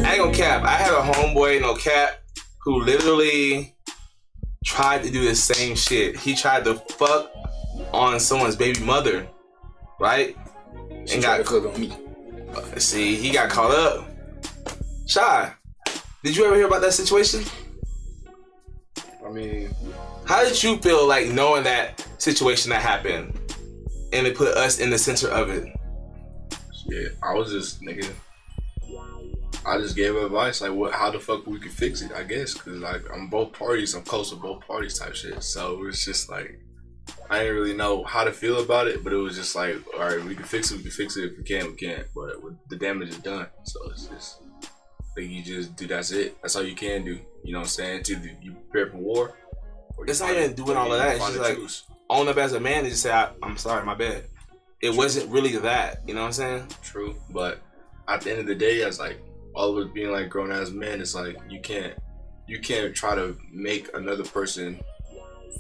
I ain't gonna cap. I had a homeboy, no cap, who literally tried to do the same shit. He tried to fuck on someone's baby mother, right? And got to cook on me. See, he got caught up. Shy, did you ever hear about that situation? I mean, how did you feel like knowing that situation that happened and it put us in the center of it? Yeah, I was just, nigga, I just gave advice, like, how the fuck we could fix it, I guess, because, like, I'm both parties, I'm close to both parties type shit, so it's just, like, I didn't really know how to feel about it, but it was just, like, all right, we can fix it, if we can't, we can't, but the damage is done, so it's just, like, you just do, that's it, that's all you can do, you know what I'm saying, it's either you prepare for war, or it's not even doing all of that, it's just, like, own up as a man and just say, I'm sorry, my bad. It wasn't really that, you know what I'm saying? True, but at the end of the day, as, like, all of us being like grown ass men, it's like you can't try to make another person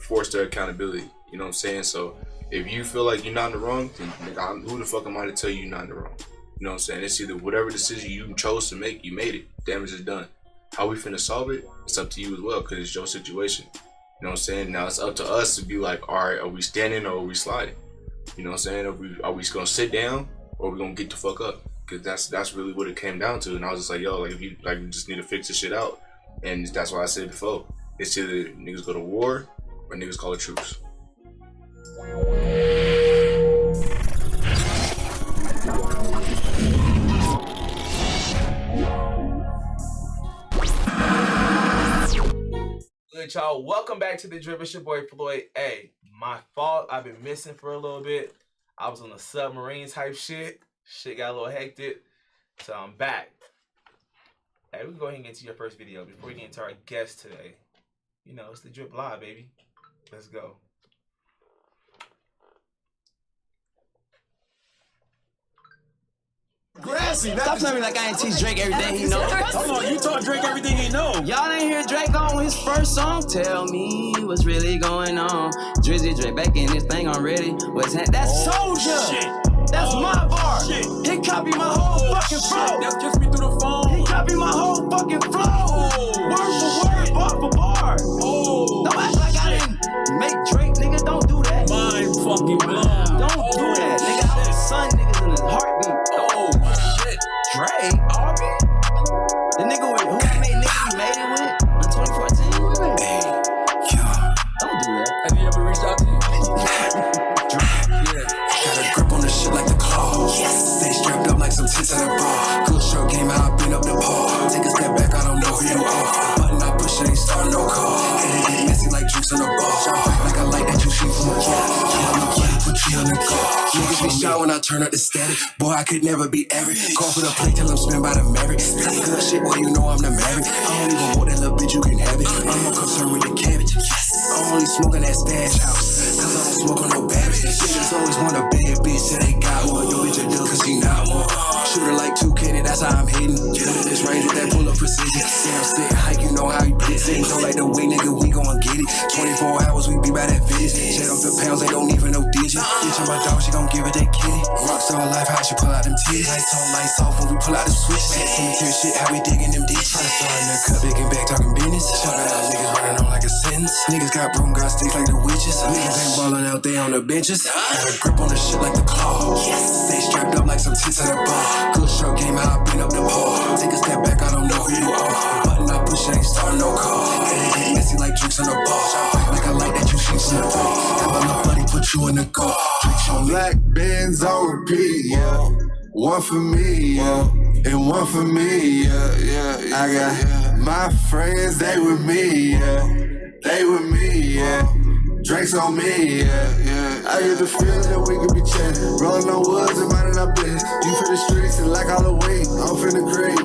force their accountability. You know what I'm saying? So if you feel like you're not in the wrong, then nigga, who the fuck am I to tell you you're not in the wrong? You know what I'm saying? It's either whatever decision you chose to make, you made it. Damage is done. How we finna solve it? It's up to you as well, because it's your situation. You know what I'm saying? Now it's up to us to be like, all right, are we standing or are we sliding? You know what I'm saying? Are we gonna sit down or are we gonna get the fuck up? Because that's really what it came down to. And I was just like, yo, like, if you, like, we just need to fix this shit out. And that's what I said before. It's either niggas go to war or niggas call it truce. Good, y'all. Welcome back to the Drip. It's your boy Floyd. Hey, my fault. I've been missing for a little bit. I was on a submarine type shit. Shit got a little hectic, so I'm back. Hey, we can go ahead and get to your first video before we get into our guest today. You know, it's the Drip Live, baby. Let's go. Grassy, stop telling me like I ain't teach Drake everything he know. Hold on, you taught Drake everything he know. Y'all didn't hear Drake on his first song? Tell me what's really going on. Drizzy Drake back in this thing already. That's Soldier. Shit. That's my bar. Shit. He copied my whole fucking flow. That's just me through the phone. He copied my whole fucking flow. Word for word, bar for bar. Don't act like I didn't make Drake, nigga. Don't do that. Mind fucking blown. Don't do that, nigga. I was son niggas in his heartbeat. Oh shit. Drake, Arby? The nigga with who made nigga he made it with in 2014? Hey, yo. Don't do that. Have you ever reached out to you? Yeah. Got a grip on the shit like the claws. Yes. Stay strapped up like some tits at a bar. Good show game out, been up the paw. Take a step back, I don't know who you are. Button I push, it ain't starting no car. And it get messy like juice on a bar. Like I like that you shoot from a car. Put you on the car. Niggas be shy when I turn up the static. Boy, I could never be average. Call for the plate till I'm spent by the Maverick. Pretty good shit, boy, you know I'm the Maverick. I don't even want that little bitch, you can have it. I'm more concerned with the cabbage. I'm only smoking that stash house. Cause I don't smoke on no babbage. Niggas always want a bad bitch till they got one. Yo, bitch, a deal cause he not one. Shooter like 2K, that's how I'm hitting. This range with that pull up precision. Damn sick, hike, you know how you get it. Don't like the way, nigga, we gon' get it. get it. 24 hours, we be by that visit. Shut off the pounds, they don't even know digits. Bitch, on my dog, she gon' give it that kitty. Rockstar life, how she pull out them titties. Lights on, lights off when we pull out the switch. Cemetery shit, how we digging them ditches. Tryna start in the cut, big and back, talking business. Shutting out niggas running on like a sentence. Niggas got broom, got sticks like the witches. Niggas ain't ballin' out there on the benches. Got a grip on the shit like the claw. Stay strapped up like some tits at a bar. Good show game out, been up the pole. Take a step back, I don't know who you are. Button I push, ain't starting no car. And it get messy like drinks on the bar. Fight like a light that you shoot from the bar. Have a little buddy put you in the car. Drinks on Black Benz on repeat, yeah. One for me, yeah. And one for me, yeah. I got my friends, they with me, yeah. They with me, yeah. Drinks on me, yeah. I get the feeling that we could be chatting. Rolling on woods and minding our business. You for the streets and like Halloween. I'm finna creep.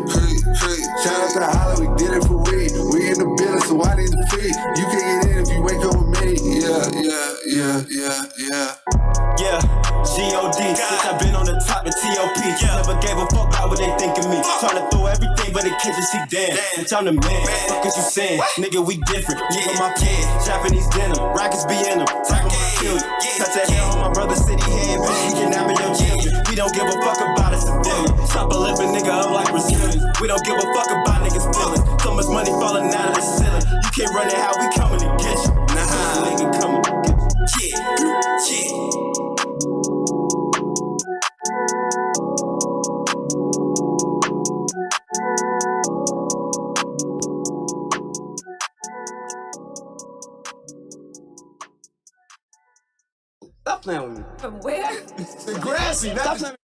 Shout out to Holly, we did it for weed. We in the business, so I need the fee. You can get in if you wake up with me. Yeah, G.O.D. Since I've been on the top of T.O.P. Never gave a fuck about what they think of me. Tryna throw everything but the kitchen see damn. Bitch, I'm the man. Fuck is you saying? Nigga, we different. Nigga, my kid. Japanese denim. Rockets be in them. Talk about kill you. Touch that hair on my brother's city head. Bitch, we kidnapping your children. We don't give a fuck about a civilian. Stop a living nigga up like Brazilians. We don't give a fuck about niggas' feelings. So much money falling out of the ceiling. You can't run it how we coming to get you. Nah, nigga coming to get you. Yeah. Stop playing with me. From where? The grassy, not the...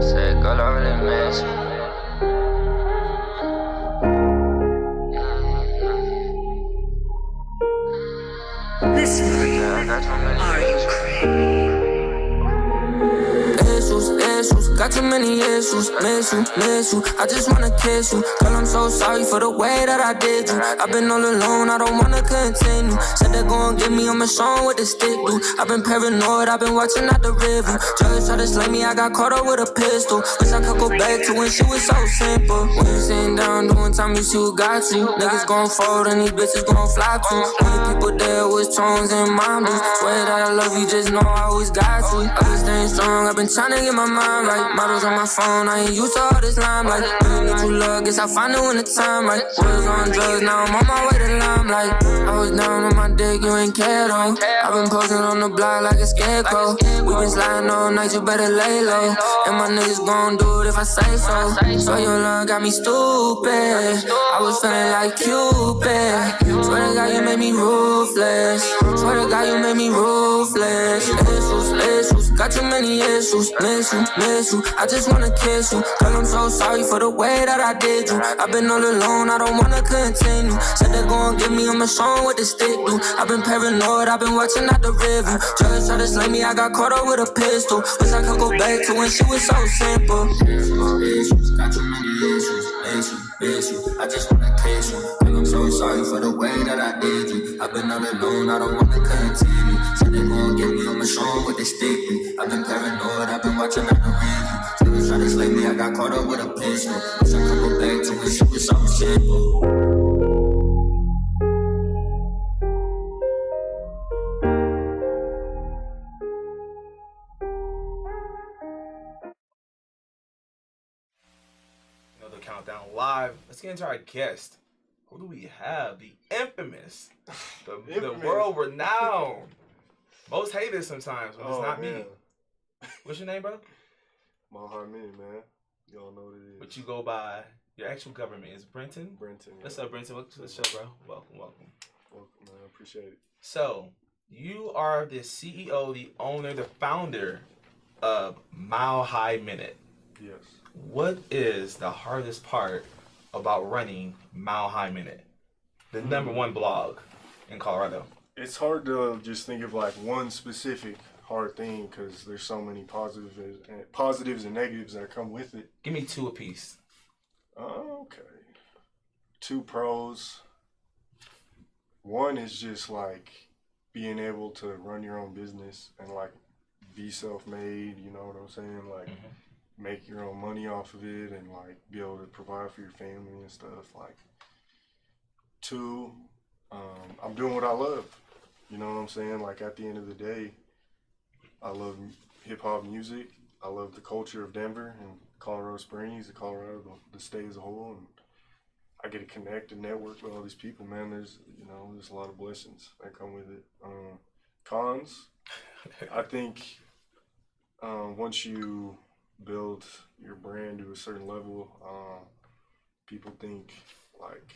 Say, girl, I really miss you. Yeah, I got too many issues, got too many issues, miss you, I just wanna kiss you. Girl, I'm so sorry for the way that I did you. I've been all alone, I don't wanna continue. Said they're gon' get me on my song with the stick, dude. I've been paranoid, I've been watching out the river. Judge tried to slay me, I got caught up with a pistol. Wish I could go back to when shit was so simple. When you sitting down doing time, you see who got you. Niggas gon' fold and these bitches gon' fly too. Only people there was tones and mamas. Swear that I love you, just know I always got you. I've been staying strong, I've been trying to get my mind right. Models on my phone, I ain't used to all this limelight. Really need you love, guess I find it when the time right. Was on drugs, now I'm on my way to limelight. I was down on my dick, you ain't care though. I've been posting on the block like a scarecrow. We been sliding all night, you better lay low. And my niggas gon' do it if I say so. So your love got me stupid. I was feeling like Cupid. Swear to God you made me ruthless. Swear to God you made me ruthless. Issues, got too many issues. Miss you, I just wanna kiss you. Girl, I'm so sorry for the way that I did you. I've been all alone, I don't wanna continue. Said they're gon' get me on my song with the stick, dude. I've been paranoid, I've been watching out the river. Judge tried to slay me, I got caught up with a pistol. Wish I could go back to when shit was so simple. Issues, got too many issues. Miss you, I just wanna kiss you. Girl, I'm so sorry for the way that I did you. I've been all alone, I don't wanna continue. Said they gon' get me on my song with the stick, dude. I've been paranoid, I've been watching out the river. Still trying to slay me, I got caught up with a pistol. Wish I could go back to when shit was so simple. Another countdown live. Let's get into our guest. Who do we have? The infamous, the world renowned, most hated sometimes when it's not me. What's your name, bro? My heart mini, man. Y'all know what it is. But you go by, your actual government is Brenton? Brenton. Yeah. What's up, Brenton? Welcome to the show, bro. Welcome. Welcome, man. I appreciate it. So, you are the CEO, the owner, the founder of Mile High Minute. Yes. What is the hardest part about running Mile High Minute, the #1 blog in Colorado? It's hard to just think of like one specific hard thing because there's so many positives and negatives that come with it. Give me 2 apiece. Okay. 2 pros. One is just like being able to run your own business and like be self-made, you know what I'm saying? Like make your own money off of it and like be able to provide for your family and stuff. Like, 2, I'm doing what I love. You know what I'm saying? Like at the end of the day, I love hip hop music. I love the culture of Denver and Colorado Springs, Colorado, the state as a whole, and I get to connect and network with all these people, man. There's a lot of blessings that come with it. Cons, I think once you build your brand to a certain level, people think like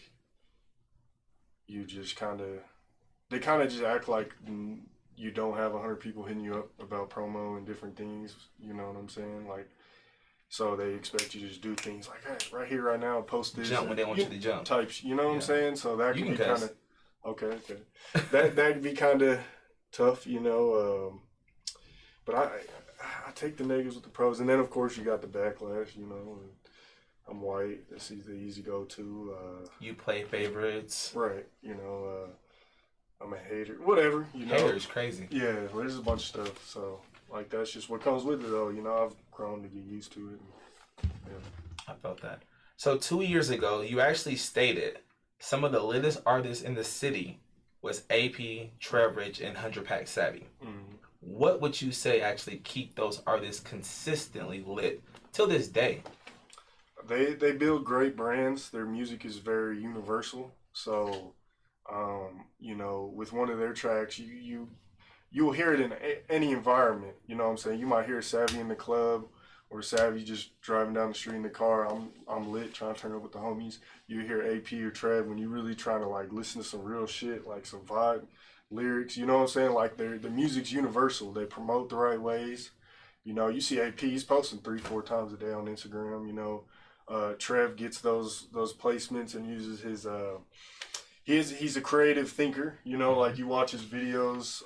you just they kind of just act like you don't have 100 people hitting you up about promo and different things, you know what I'm saying? Like, so they expect you to just do things like, hey, right here, right now, post this. Jump when they want you to jump. Types, you know what I'm saying? So that You can be can kind of, okay. That'd be kind of tough, you know. But I take the negatives with the pros. And then, of course, you got the backlash, you know. I'm white. It's the easy go-to. You play favorites. Right, you know. I'm a hater, whatever, you know. Hater is crazy. Yeah, well, there's a bunch of stuff. So, like, that's just what comes with it, though. You know, I've grown to get used to it. And, yeah. I felt that. So 2 years ago, you actually stated some of the latest artists in the city was AP, Trevridge, and 100 Pack Savvy. Mm-hmm. What would you say actually keep those artists consistently lit till this day? They build great brands. Their music is very universal. So, you know, with one of their tracks, you'll hear it in any environment. You know what I'm saying? You might hear Savvy in the club or Savvy just driving down the street in the car. I'm lit trying to turn up with the homies. You hear AP or Trev when you really trying to like listen to some real shit, like some vibe lyrics. You know what I'm saying? Like the music's universal. They promote the right ways. You know, you see AP, he's posting 3-4 times a day on Instagram. You know, Trev gets those placements and uses his. He's a creative thinker, you know, like you watch his videos,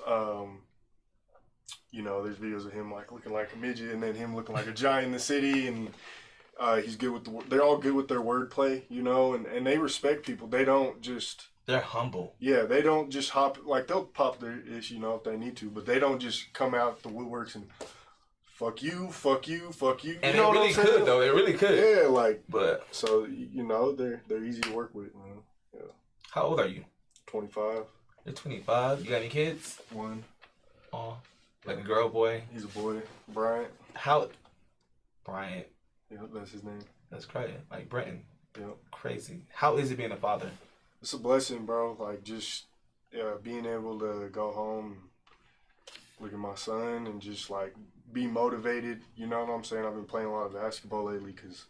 you know, there's videos of him like looking like a midget and then him looking like a giant in the city, and he's good with they're all good with their wordplay, you know, and they respect people. They don't just... They're humble. Yeah, they don't just hop, like they'll pop their ish, you know, if they need to, but they don't just come out the woodworks and fuck you, fuck you, fuck you. And you know it really could, though. It really could. Yeah, like, but so, you know, they're easy to work with, man. Yeah. How old are you? 25. You're 25. You got any kids? 1. Oh, like a girl, boy? He's a boy. Bryant. Bryant. Yep, that's his name. That's crazy. Like Brenton. Yep. Crazy. How is it being a father? It's a blessing, bro. Like, just being able to go home, look at my son, and just, like, be motivated. You know what I'm saying? I've been playing a lot of basketball lately because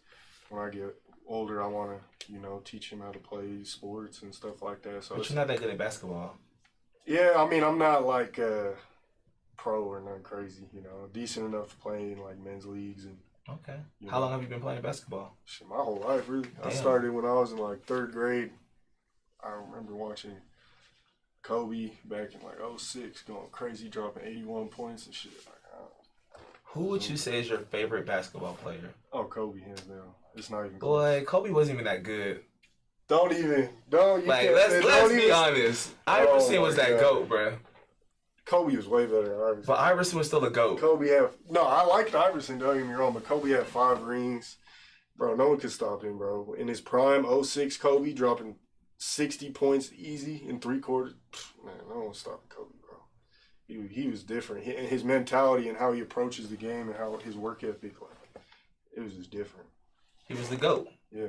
when I get older, I want to, you know, teach him how to play sports and stuff like that. So but you're not that good at basketball. Yeah, I mean, I'm not like pro or nothing crazy, you know. Decent enough to play in like men's leagues and. Okay. How long have you been playing basketball? Shit, my whole life, really. Damn. I started when I was in like 3rd grade. I remember watching Kobe back in like 06, going crazy, dropping 81 points and shit. Like, who would you say is your favorite basketball player? Oh, Kobe, hands down. It's not even close. Boy, Kobe wasn't even that good. Don't. Like, let's be honest. Iverson was that GOAT, bro. Kobe was way better than Iverson. But Iverson was still a GOAT. I liked Iverson, don't get me wrong, but Kobe had 5 rings. Bro, no one could stop him, bro. In his prime, 06 Kobe dropping 60 points easy in 3 quarters. Man, no one stopped Kobe, bro. He was different. And his mentality and how he approaches the game and how his work ethic, like, it was just different. He was the GOAT. Yeah.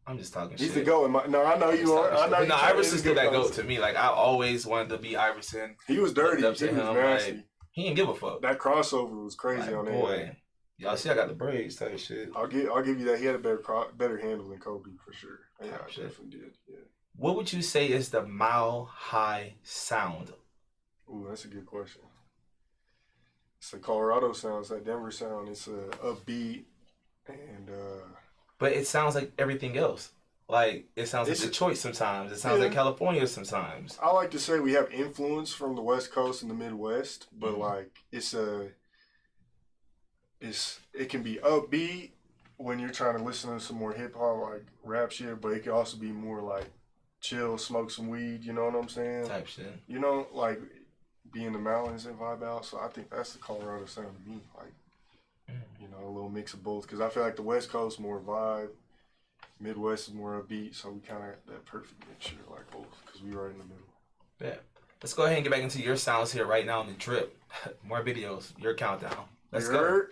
I'm just talking He's shit. the GOAT. No, I know you are. I know no, Iverson's still that GOAT to me. Like, I always wanted to be Iverson. He was dirty. He was nasty. Like, he didn't give a fuck. That crossover was crazy on that. Boy. Y'all see I got the braids type shit. I'll give you that. He had a better handle than Kobe for sure. Yeah, I definitely did. Yeah. What would you say is the Mile High sound? Ooh, that's a good question. It's a Colorado sound. It's that Denver sound. It's a upbeat and. But it sounds like everything else. Like, it sounds like Detroit sometimes. It sounds like California sometimes. I like to say we have influence from the West Coast and the Midwest, but like it can be upbeat when you're trying to listen to some more hip hop like rap shit, but it can also be more like chill, smoke some weed, you know what I'm saying? Type shit. You know, like be in the mountains and vibe out. So I think that's the Colorado sound to me. Like, you know, a little mix of both. Because I feel like the West Coast more vibe, Midwest is more upbeat. So we kind of that perfect mixture, like both, because we right in the middle. Yeah. Let's go ahead and get back into your sounds here right now on the drip. More videos, your countdown. Let's go.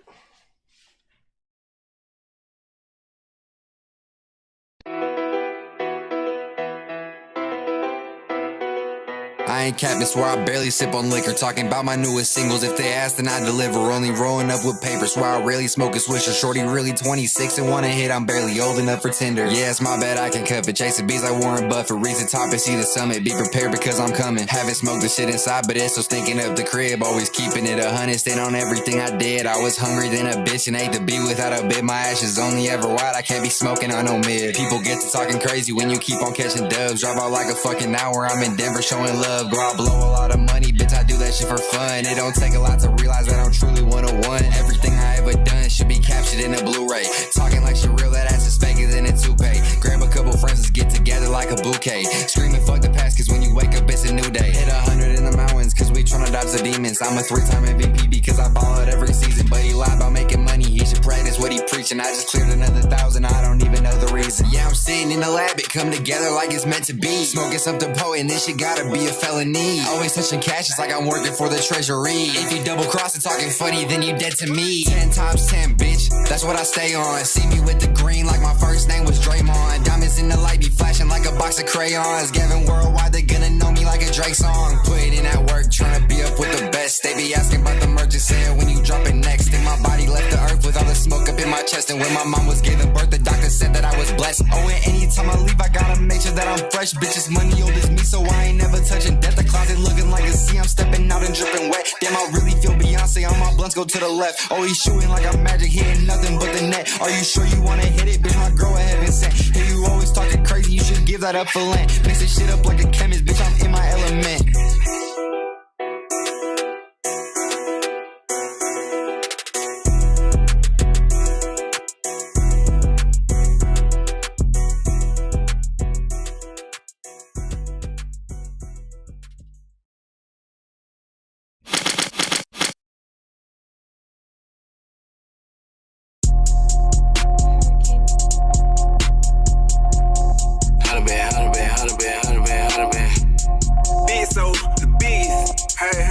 I ain't capping, swear I barely sip on liquor. Talking about my newest singles, if they ask then I deliver. Only rolling up with paper, swear I rarely smoke a swisher. Shorty really 26 and wanna hit, I'm barely old enough for Tinder. Yeah, it's my bad, I can cuff it. Chasing beats like Warren Buffett. Reach the top and see the summit. Be prepared because I'm coming. Haven't smoked the shit inside, but it's so stinking up the crib. Always keeping it 100, stand on everything I did. I was hungry than a bitch and ate the beat without a bit. My ashes only ever white, I can't be smoking on no mid. People get to talking crazy when you keep on catching dubs. Drive out like a fucking hour, I'm in Denver showing love. Go out, blow a lot of money, bitch, I do that shit for fun. It don't take a lot to realize that I'm truly 101. Everything I ever done should be captured in a Blu-ray. Talking like she real, that ass is faker than a toupee. Grab a couple friends, let's get together like a bouquet. Screaming fuck the past, cause when you wake up it's a new day. Hit 100 in the mountains, cause we tryna dodge the demons. I'm a 3-time MVP because I ball out every season. But he lied about making money, he should practice what he preaching. I just cleared another 1,000, I don't even know the reason. Yeah, I'm sitting in the lab, it come together like it's meant to be. Smoking something potent, this shit gotta be a felony. Always touching cash, it's like I'm working for the treasury. If you double cross and talking funny, then you dead to me. 10 times 10, bitch, that's what I stay on. See me with the green like my first name was Draymond. Diamonds in the light be flashing like a box of crayons. Gavin worldwide, they gonna know me like a Drake song. Put in that work, trying to be up with the best. They be asking about the merch and saying when you drop it next. And my body left the earth with all the smoke up in my chest. And when my mom was giving birth, the doctor said that I was blessed. Oh, and anytime I leave, I gotta make sure that I'm fresh. Bitches money old as me, so I ain't never touching death. The closet looking like a sea, I'm stepping out and dripping wet. Damn, I really feel Beyonce on my blunts, go to the left. Oh, he's shooting like I'm magic, hitting nothing but the net. Are you sure you wanna hit it? Bitch, my girl a heaven sent. Hey, you always talking crazy, you should give that up for Lent. Mix this shit up like a chemist, bitch, I'm in my element.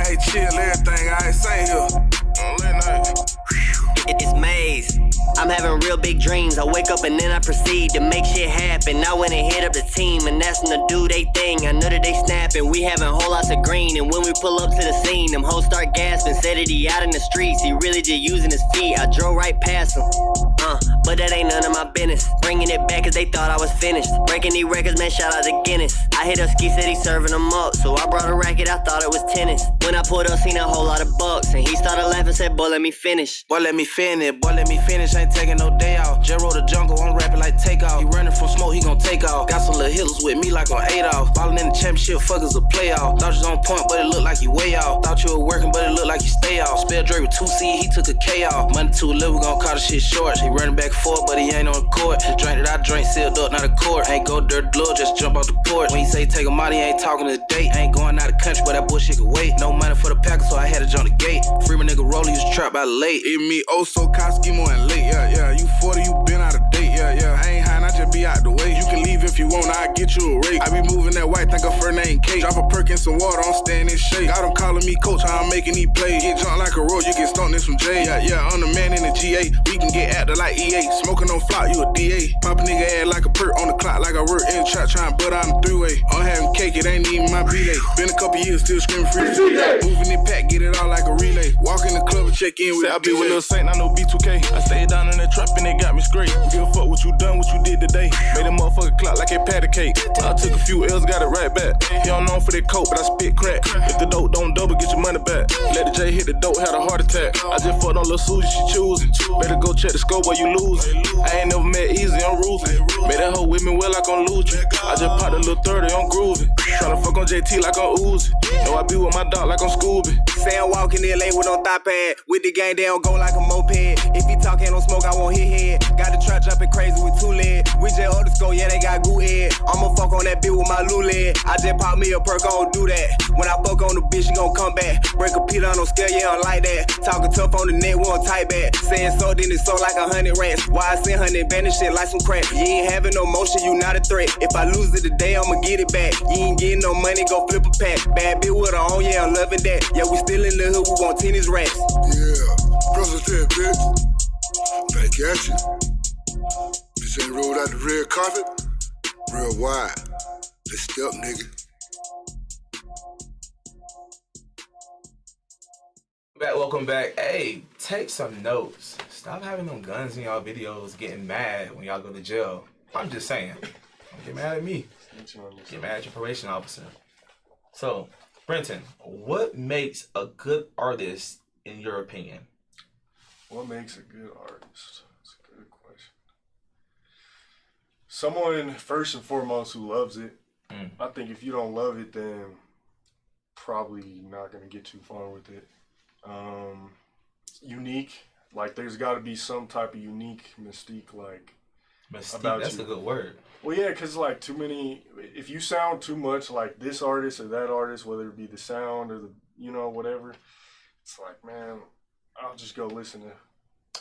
Hey, chill, everything I ain't say here. It's Maze. I'm having real big dreams. I wake up and then I proceed to make shit happen. I went and hit up the team and asked them to do they thing. I know that they snapping. We having whole lots of green. And when we pull up to the scene, them hoes start gasping. Said that he out in the streets. He really just using his feet. I drove right past him. But that ain't none of my business. Bringing it back cause they thought I was finished. Breaking these records, man, shout out to Guinness. I hit up Ski, said he serving them up. So I brought a racket, I thought it was tennis. When I pulled up, seen a whole lot of bucks. And he started laughing, said, boy, let me finish. Boy, let me finish. Boy, let me finish. Ain't taking no day off. J-Roll the jungle, I'm rapping like Takeoff. He running from smoke, he gon' take off. Got some little hitters with me like on Adolf. Ballin' in the championship, fuckers a playoff. Thought you was on point, but it looked like you way off. Thought you were working, but it looked like you stay off. Spell Dre with 2 C, he took a K off. Monday to 11, we gon' call the shit short. He running back and forth, but he ain't on the court. The drink that I drink sealed up, not a court. Ain't go dirt blood, just jump off the porch. When he say take him out, he ain't talking to the date. Ain't going out of the country, but that bullshit could wait. No money for the Packers, so I had to jump the gate. Free my nigga Rollie, he was trapped by late. It me, oh so Koskimo and late, yeah. You 40, you been out of date, yeah. I ain't high, I just be out the way. You can leave if you want, I'll get you a rate. I be moving that white, think of her name Kate. Drop a perk in some water, I'm staying in shape. Got him calling me coach, how I'm making these plays. Get jumped like a road, you get stoned this from J. Yeah, I'm the man in the GA. We can get active like EA. Smoking on flop, you a DA. Pop a nigga ass like a perk on the clock, like I work in the trap, trying butt out in the 3-way. I'm having cake, it ain't even my B-day. Been a couple years, still screaming free. Moving it pack, get it all like a relay. Walk in the club and check in with I be with Lil Saint, I know B2K. I stayed down in that trap and it got me straight. Give a fuck what you done, what you did today. Made a motherfucker clock like a patty cake. I took a few L's, got it right back. He don't know for that coke, but I spit crack. If the dope don't double, get your money back. Let the J hit the dope, had a heart attack. I just fucked on Lil Susie, she choosing. Better go check the scope while you losing. I ain't never met easy, I'm ruthless. Made that hoe with me well like I'm losing. I just popped a little 30, I'm grooving. Tryna fuck on JT like I'm oozing. Know I be be with my dog like I'm Scooby. Say I'm walking in LA with no thigh pad. With the gang, they don't go like a moped. If he talking no smoke, I won't hit head. Got the trap jumping crazy with 2 legs. We just underscore, yeah, they got goo head. I'ma fuck on that bitch with my luled. I just pop me a perk, I don't do that. When I fuck on the bitch, she gon' come back. Break a pit on no scale, yeah, I don't like that. Talking tough on the net, we don't tight back. Saying so, then it's so like 100 rats. Why I send 100 band this shit like some crack. You ain't having no motion, you not a threat. If I lose it today, I'ma get it back. You ain't getting no money, go flip a pack. Bad bitch with her on, yeah, I'm loving that. Yeah, we still in the hood, we want tennis racks. Yeah, President, bitch. Back at you. Bitch ain't rolled out the red carpet. Real wide. Let's step, nigga. Welcome back. Hey, take some notes. Stop having them guns in y'all videos getting mad when y'all go to jail. I'm just saying. Don't get mad at me. Get mad at your probation officer. So, Brenton, what makes a good artist in your opinion? What makes a good artist? That's a good question. Someone, first and foremost, who loves it. I think if you don't love it, then probably not going to get too far with it. Unique. Like, there's got to be some type of unique mystique, like, about that's a good word. Well, yeah, because, like, too many, if you sound too much like this artist or that artist, whether it be the sound or the, you know, whatever, it's like, man, I'll just go listen to.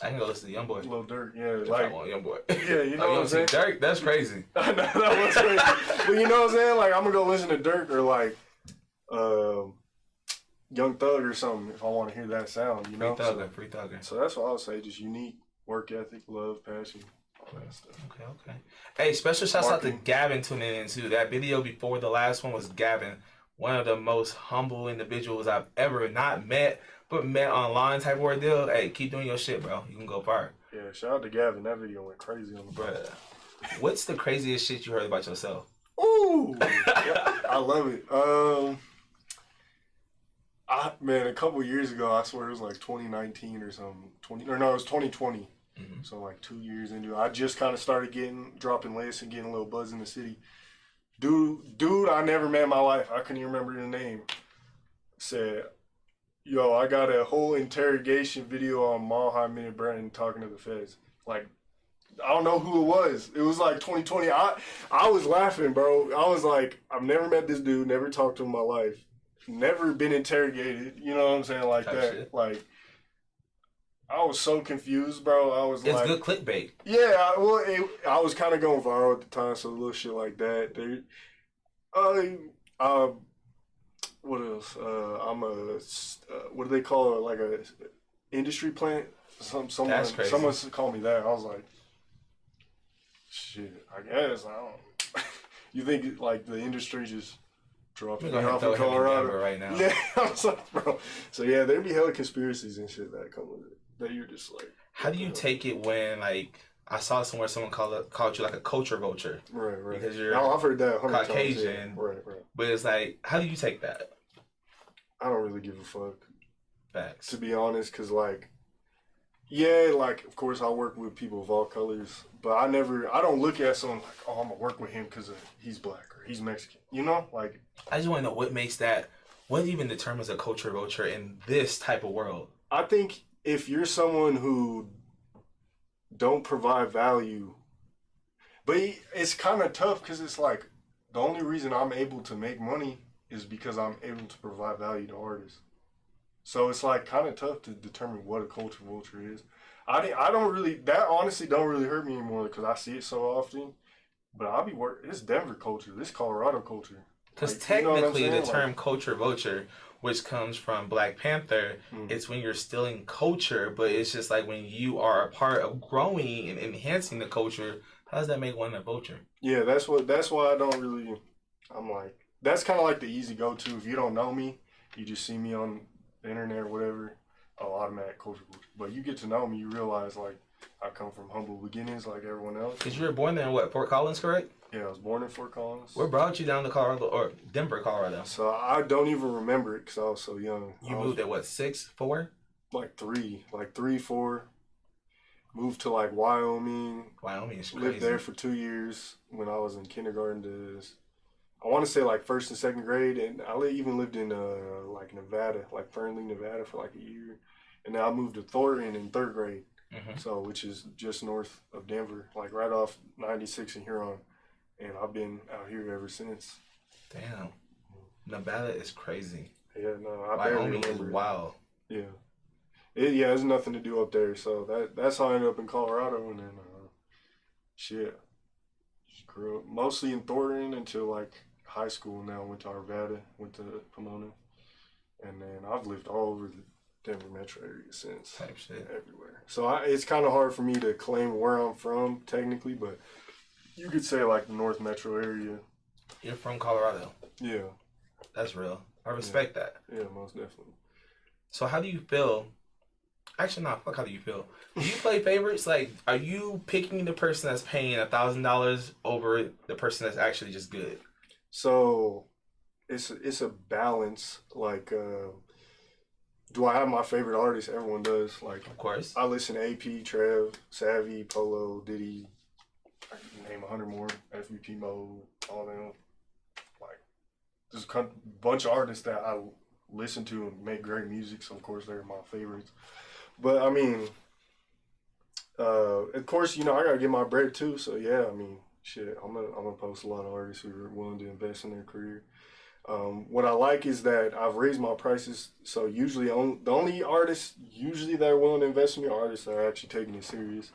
I can go listen to YoungBoy. Lil Durk, yeah. If like, I want YoungBoy. Yeah, you know what I'm saying? Durk, that's crazy. I know, that was crazy. But you know what I'm saying? Like, I'm going to go listen to Durk or, like, Young Thug or something if I want to hear that sound, you know? Free Thugger. So that's what I would say, just unique work ethic, love, passion, all that stuff. Okay. Hey, special shouts out to Gavin tuning in too. That video before the last one was Gavin, one of the most humble individuals I've ever not met, but met online type of ordeal. Hey, keep doing your shit, bro. You can go far. Yeah, shout out to Gavin. That video went crazy on the Bruh. What's the craziest shit you heard about yourself? Ooh, yeah, I love it. Man, a couple years ago, I swear it was like 2019 or something. It was 2020. So like 2 years into it, I just kind of started dropping lists and getting a little buzz in the city. Dude, I never met in my life. I couldn't even remember the name. Said, yo, I got a whole interrogation video on Mile High Minute Brenton talking to the feds. Like, I don't know who it was. It was like 2020. I was laughing, bro. I was like, I've never met this dude, never talked to him in my life. Never been interrogated, you know what I'm saying, like that. Shit. Like, I was so confused, bro. I was it's good clickbait. Yeah, I was kind of going viral at the time, so little shit like that. What else? I'm a what do they call it? Like a industry plant. Someone called me that. I was like, shit. I guess I don't. You think like the industry just dropping me off in Colorado right now? Yeah, I was like, bro. So yeah, there'd be hella conspiracies and shit that come with it. That you're just like. How do you take it when like I saw somewhere someone called you like a culture vulture? Right. Because you're I've heard that Caucasian. Times, yeah. Right. But it's like, how do you take that? I don't really give a fuck. Facts. To be honest, because like, yeah, like of course I work with people of all colors, but I don't look at someone like, oh, I'm gonna work with him because he's black or he's Mexican. You know, like. I just want to know what makes that. What even determines a culture vulture in this type of world? I think if you're someone who don't provide value, but it's kind of tough because it's like the only reason I'm able to make money is because I'm able to provide value to artists. So it's like kind of tough to determine what a culture vulture is. I don't really, that honestly don't really hurt me anymore because I see it so often. But I'll be working, it's Denver culture, this Colorado culture. Because technically the term culture vulture, which comes from Black Panther, it's when you're stealing culture, but it's just like when you are a part of growing and enhancing the culture, how does that make one a vulture? Yeah, that's why I don't really, I'm like, that's kind of like the easy go-to. If you don't know me, you just see me on the internet or whatever, automatic culture vulture. But you get to know me, you realize like, I come from humble beginnings like everyone else. Because you were born there in what, Fort Collins, correct? Yeah, I was born in Fort Collins. What brought you down to Colorado, or Denver, Colorado? So I don't even remember it because I was so young. You moved at what, 6, 4? Like 3, 4. Moved to like Wyoming. Wyoming is crazy. Lived there for 2 years when I was in kindergarten I want to say like 1st and 2nd grade, and I even lived in like Nevada, like Fernley, Nevada for like a year, and then I moved to Thornton in 3rd grade, so which is just north of Denver, like right off 96 in Huron, and I've been out here ever since. Damn, Nevada is crazy. Yeah, no, I my barely homie remember. is wild. Yeah, there's nothing to do up there, so that's how I ended up in Colorado, and then shit, just grew up mostly in Thornton until like high school. Now went to Arvada, went to Pomona, and then I've lived all over the Denver metro area since. Type shit. Everywhere. So it's kind of hard for me to claim where I'm from technically, but you could say like the North Metro area. You're from Colorado. Yeah. That's real. I respect that. Yeah, most definitely. So how do you feel? Actually, not fuck. How do you feel? Do you play favorites? Like, are you picking the person that's paying $1,000 over the person that's actually just good? So it's a balance. Like, do I have my favorite artists? Everyone does. Like, of course. I listen to AP, Trev, Savvy, Polo, Diddy. I can name 100 more. FVP Mode, all them. Like, there's a bunch of artists that I listen to and make great music. So of course they're my favorites. But I mean, of course, you know, I gotta get my bread too. So yeah, I mean, shit, I'm gonna post a lot of artists who are willing to invest in their career. What I like is that I've raised my prices. So usually, the only artists usually that are willing to invest in me are artists that are actually taking it serious.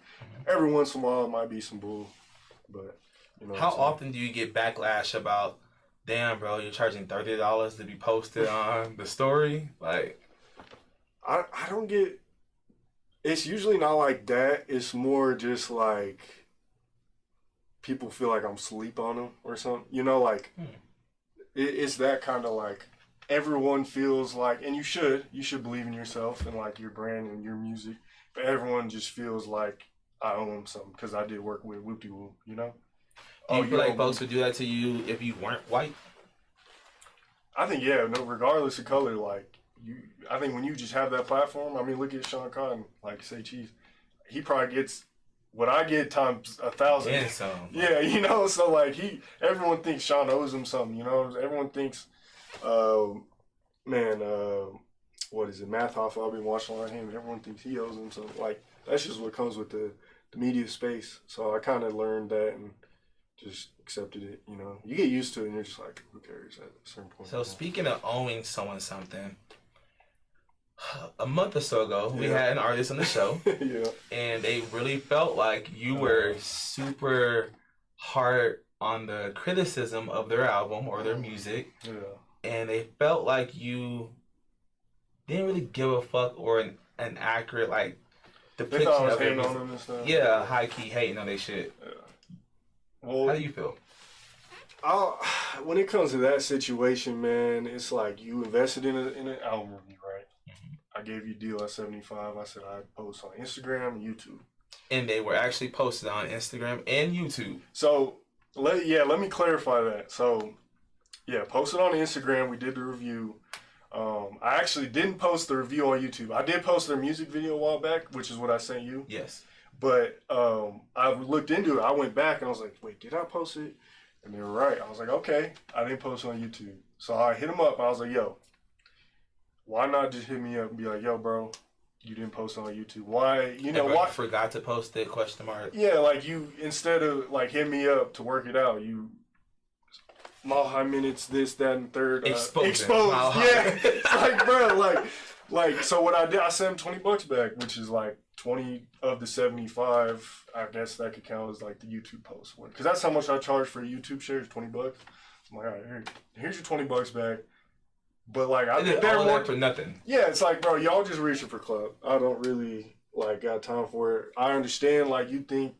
Every once in a while, it might be some bull, but you know. How often do you get backlash about, damn, bro, you're charging $30 to be posted on the story? Like, I don't get. It's usually not like that. It's more just like people feel like I'm sleep on them or something. You know, like it's that kind of like everyone feels like, and you should believe in yourself and like your brand and your music. But everyone just feels like I owe them something because I did work with Whoop De Whoop. You know. Do you feel like folks would do that to you if you weren't white? I think yeah. No, regardless of color, like. I think when you just have that platform, I mean, look at Sean Cotton, like Say Cheese. He probably gets what I get times 1,000. Yeah, so. Yeah, you know, so like everyone thinks Sean owes him something, you know? Everyone thinks, what is it, Math Hoffa, I've been watching a lot of him, and everyone thinks he owes him something. Like, that's just what comes with the media space. So I kind of learned that and just accepted it, you know? You get used to it and you're just like, who cares at a certain point. So speaking of owing someone something, a month or so ago, we had an artist on the show, and they really felt like you were super hard on the criticism of their album or their music, and they felt like you didn't really give a fuck or an accurate like depiction of hating on them and stuff. Yeah, high key hating on their shit. Well, how do you feel? When it comes to that situation, man, it's like you invested in an album review, right? I gave you a deal at 75. I said I'd post on Instagram and YouTube. And they were actually posted on Instagram and YouTube. So, let me clarify that. So, yeah, posted on Instagram. We did the review. I actually didn't post the review on YouTube. I did post their music video a while back, which is what I sent you. Yes. But I looked into it. I went back and I was like, wait, did I post it? And they were right. I was like, okay, I didn't post it on YouTube. So I hit them up. And I was like, yo, why not just hit me up and be like, yo, bro, you didn't post it on YouTube. Why, you know, why? Forgot to post it, question mark. Yeah, like you, instead of like hit me up to work it out, you, mile high minutes, this, that, and third. Exposed. Yeah. Like, bro, like, so what I did, I sent him $20 back, which is like 20 of the 75. I guess that could count as like the YouTube post. Because that's how much I charge for a YouTube share, is $20. I'm like, all right, here's your $20 back. But like, I think they're more for nothing. Yeah, it's like, bro, y'all just reaching for club. I don't really like got time for it. I understand, like, you think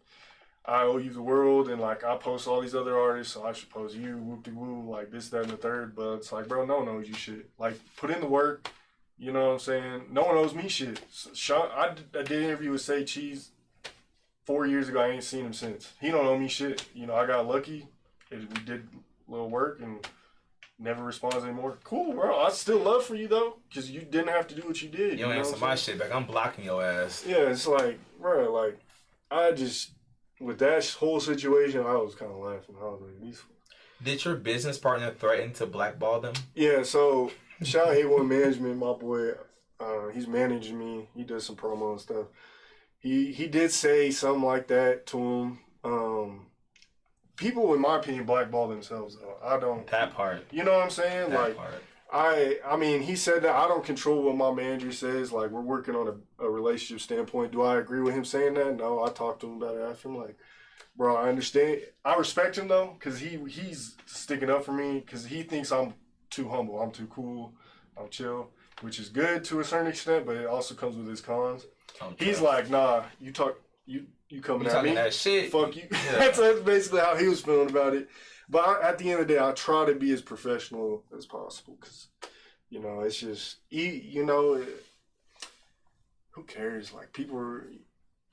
I owe you the world, and like I post all these other artists, so I should post you, whoop de woo, like this, that, and the third. But it's like, bro, no one owes you shit. Like, put in the work. You know what I'm saying? No one owes me shit. Sean, I did an interview with Say Cheese 4 years ago. I ain't seen him since. He don't owe me shit. You know, I got lucky. We did a little work and never responds anymore. Cool, bro. I still love for you, though, because you didn't have to do what you did. You don't answer my shit back. I'm blocking your ass. Yeah, it's like, bro, like, I just, with that whole situation, I was kind of laughing. I was like, these. Did your business partner threaten to blackball them? Yeah, so shout out A1 Management, my boy. He's managing me. He does some promo and stuff. He did say something like that to him. People, in my opinion, blackball themselves, though. I don't. That part. You know what I'm saying? That like, part. I mean, he said that I don't control what my manager says. Like, we're working on a relationship standpoint. Do I agree with him saying that? No, I talked to him about it after. I'm like, bro, I understand. I respect him, though, because he's sticking up for me because he thinks I'm too humble. I'm too cool. I'm chill, which is good to a certain extent, but it also comes with its cons. He's like, nah, you coming at me? That shit. Fuck you. Yeah. That's basically how he was feeling about it. But at the end of the day, I try to be as professional as possible because, you know, it's just, who cares? Like, people are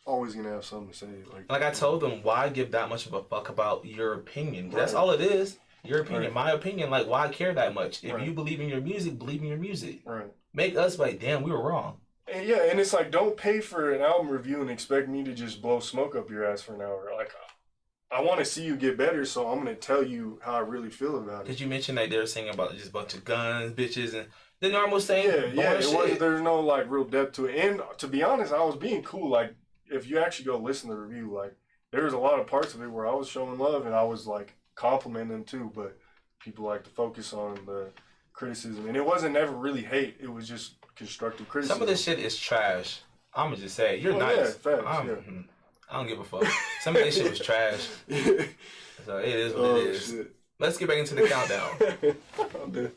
always going to have something to say. Like I told them, why give that much of a fuck about your opinion? That's all it is. Your opinion, my opinion. Like, why care that much? If you believe in your music, believe in your music. Right. Make us like, damn, we were wrong. And yeah, and it's like, don't pay for an album review and expect me to just blow smoke up your ass for an hour. Like, I want to see you get better, so I'm going to tell you how I really feel about it. Because you mentioned that they were saying about just a bunch of guns, bitches, and the normal saying. Yeah, it wasn't, there's no, like, real depth to it. And to be honest, I was being cool. Like, if you actually go listen to the review, like, there was a lot of parts of it where I was showing love and I was, like, complimenting them too, but people like to focus on the criticism. And it wasn't never really hate. It was just constructive criticism. Some of this shit is trash. I'm going to just say, you're nice. Yeah, facts, I don't give a fuck. Some of this shit was trash. So it is what it is. Shit. Let's get back into the countdown. I'm done.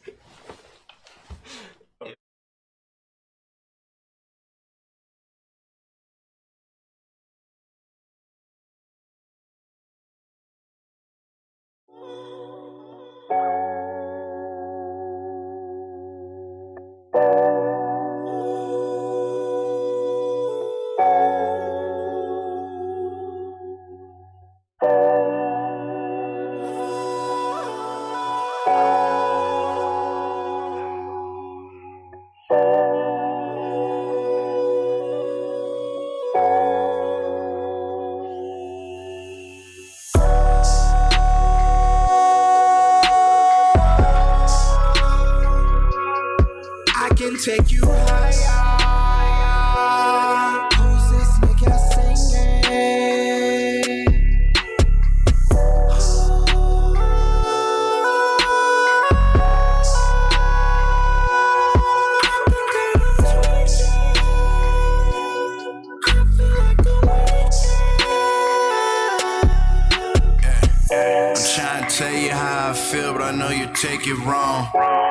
Take you higher. Who's this nigga singing? I'm trying to tell you how I feel, but I know you take it wrong.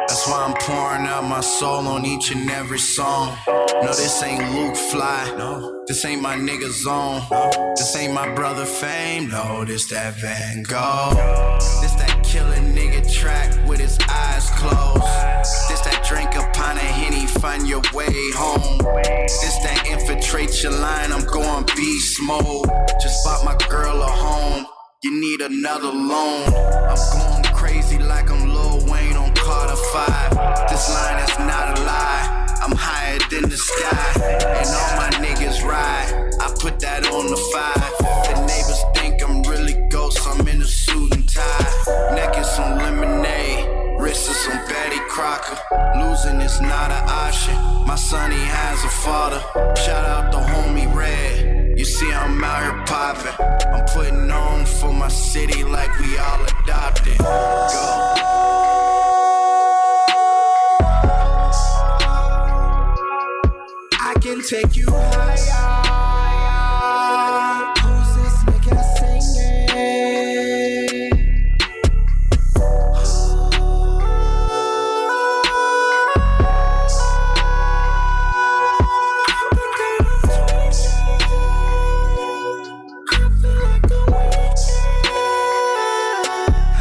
That's why I'm pouring out my soul on each and every song. No, this ain't Luke Fly. No, this ain't my nigga Zone. No, this ain't my brother Fame. No, this that Van Gogh. This that killer nigga track with his eyes closed. This that drink a pint of Henny, find your way home. This that infiltrate your line, I'm going beast mode. Just bought my girl a home. You need another loan. I'm going crazy like I'm Lil Wayne on Carter 5. This line is not a lie. I'm higher than the sky. And all my niggas ride. I put that on the 5. The neighbors think I'm really ghost. I'm in a suit and tie. Neck is some lemonade. Wrist is some Betty Crocker. Losing is not an option. My son, he has a father. Shout out the homie Red. You see I'm out here popping. I'm putting on for my city like we all adopted. Go. I can take you higher. Who's this nigga singing?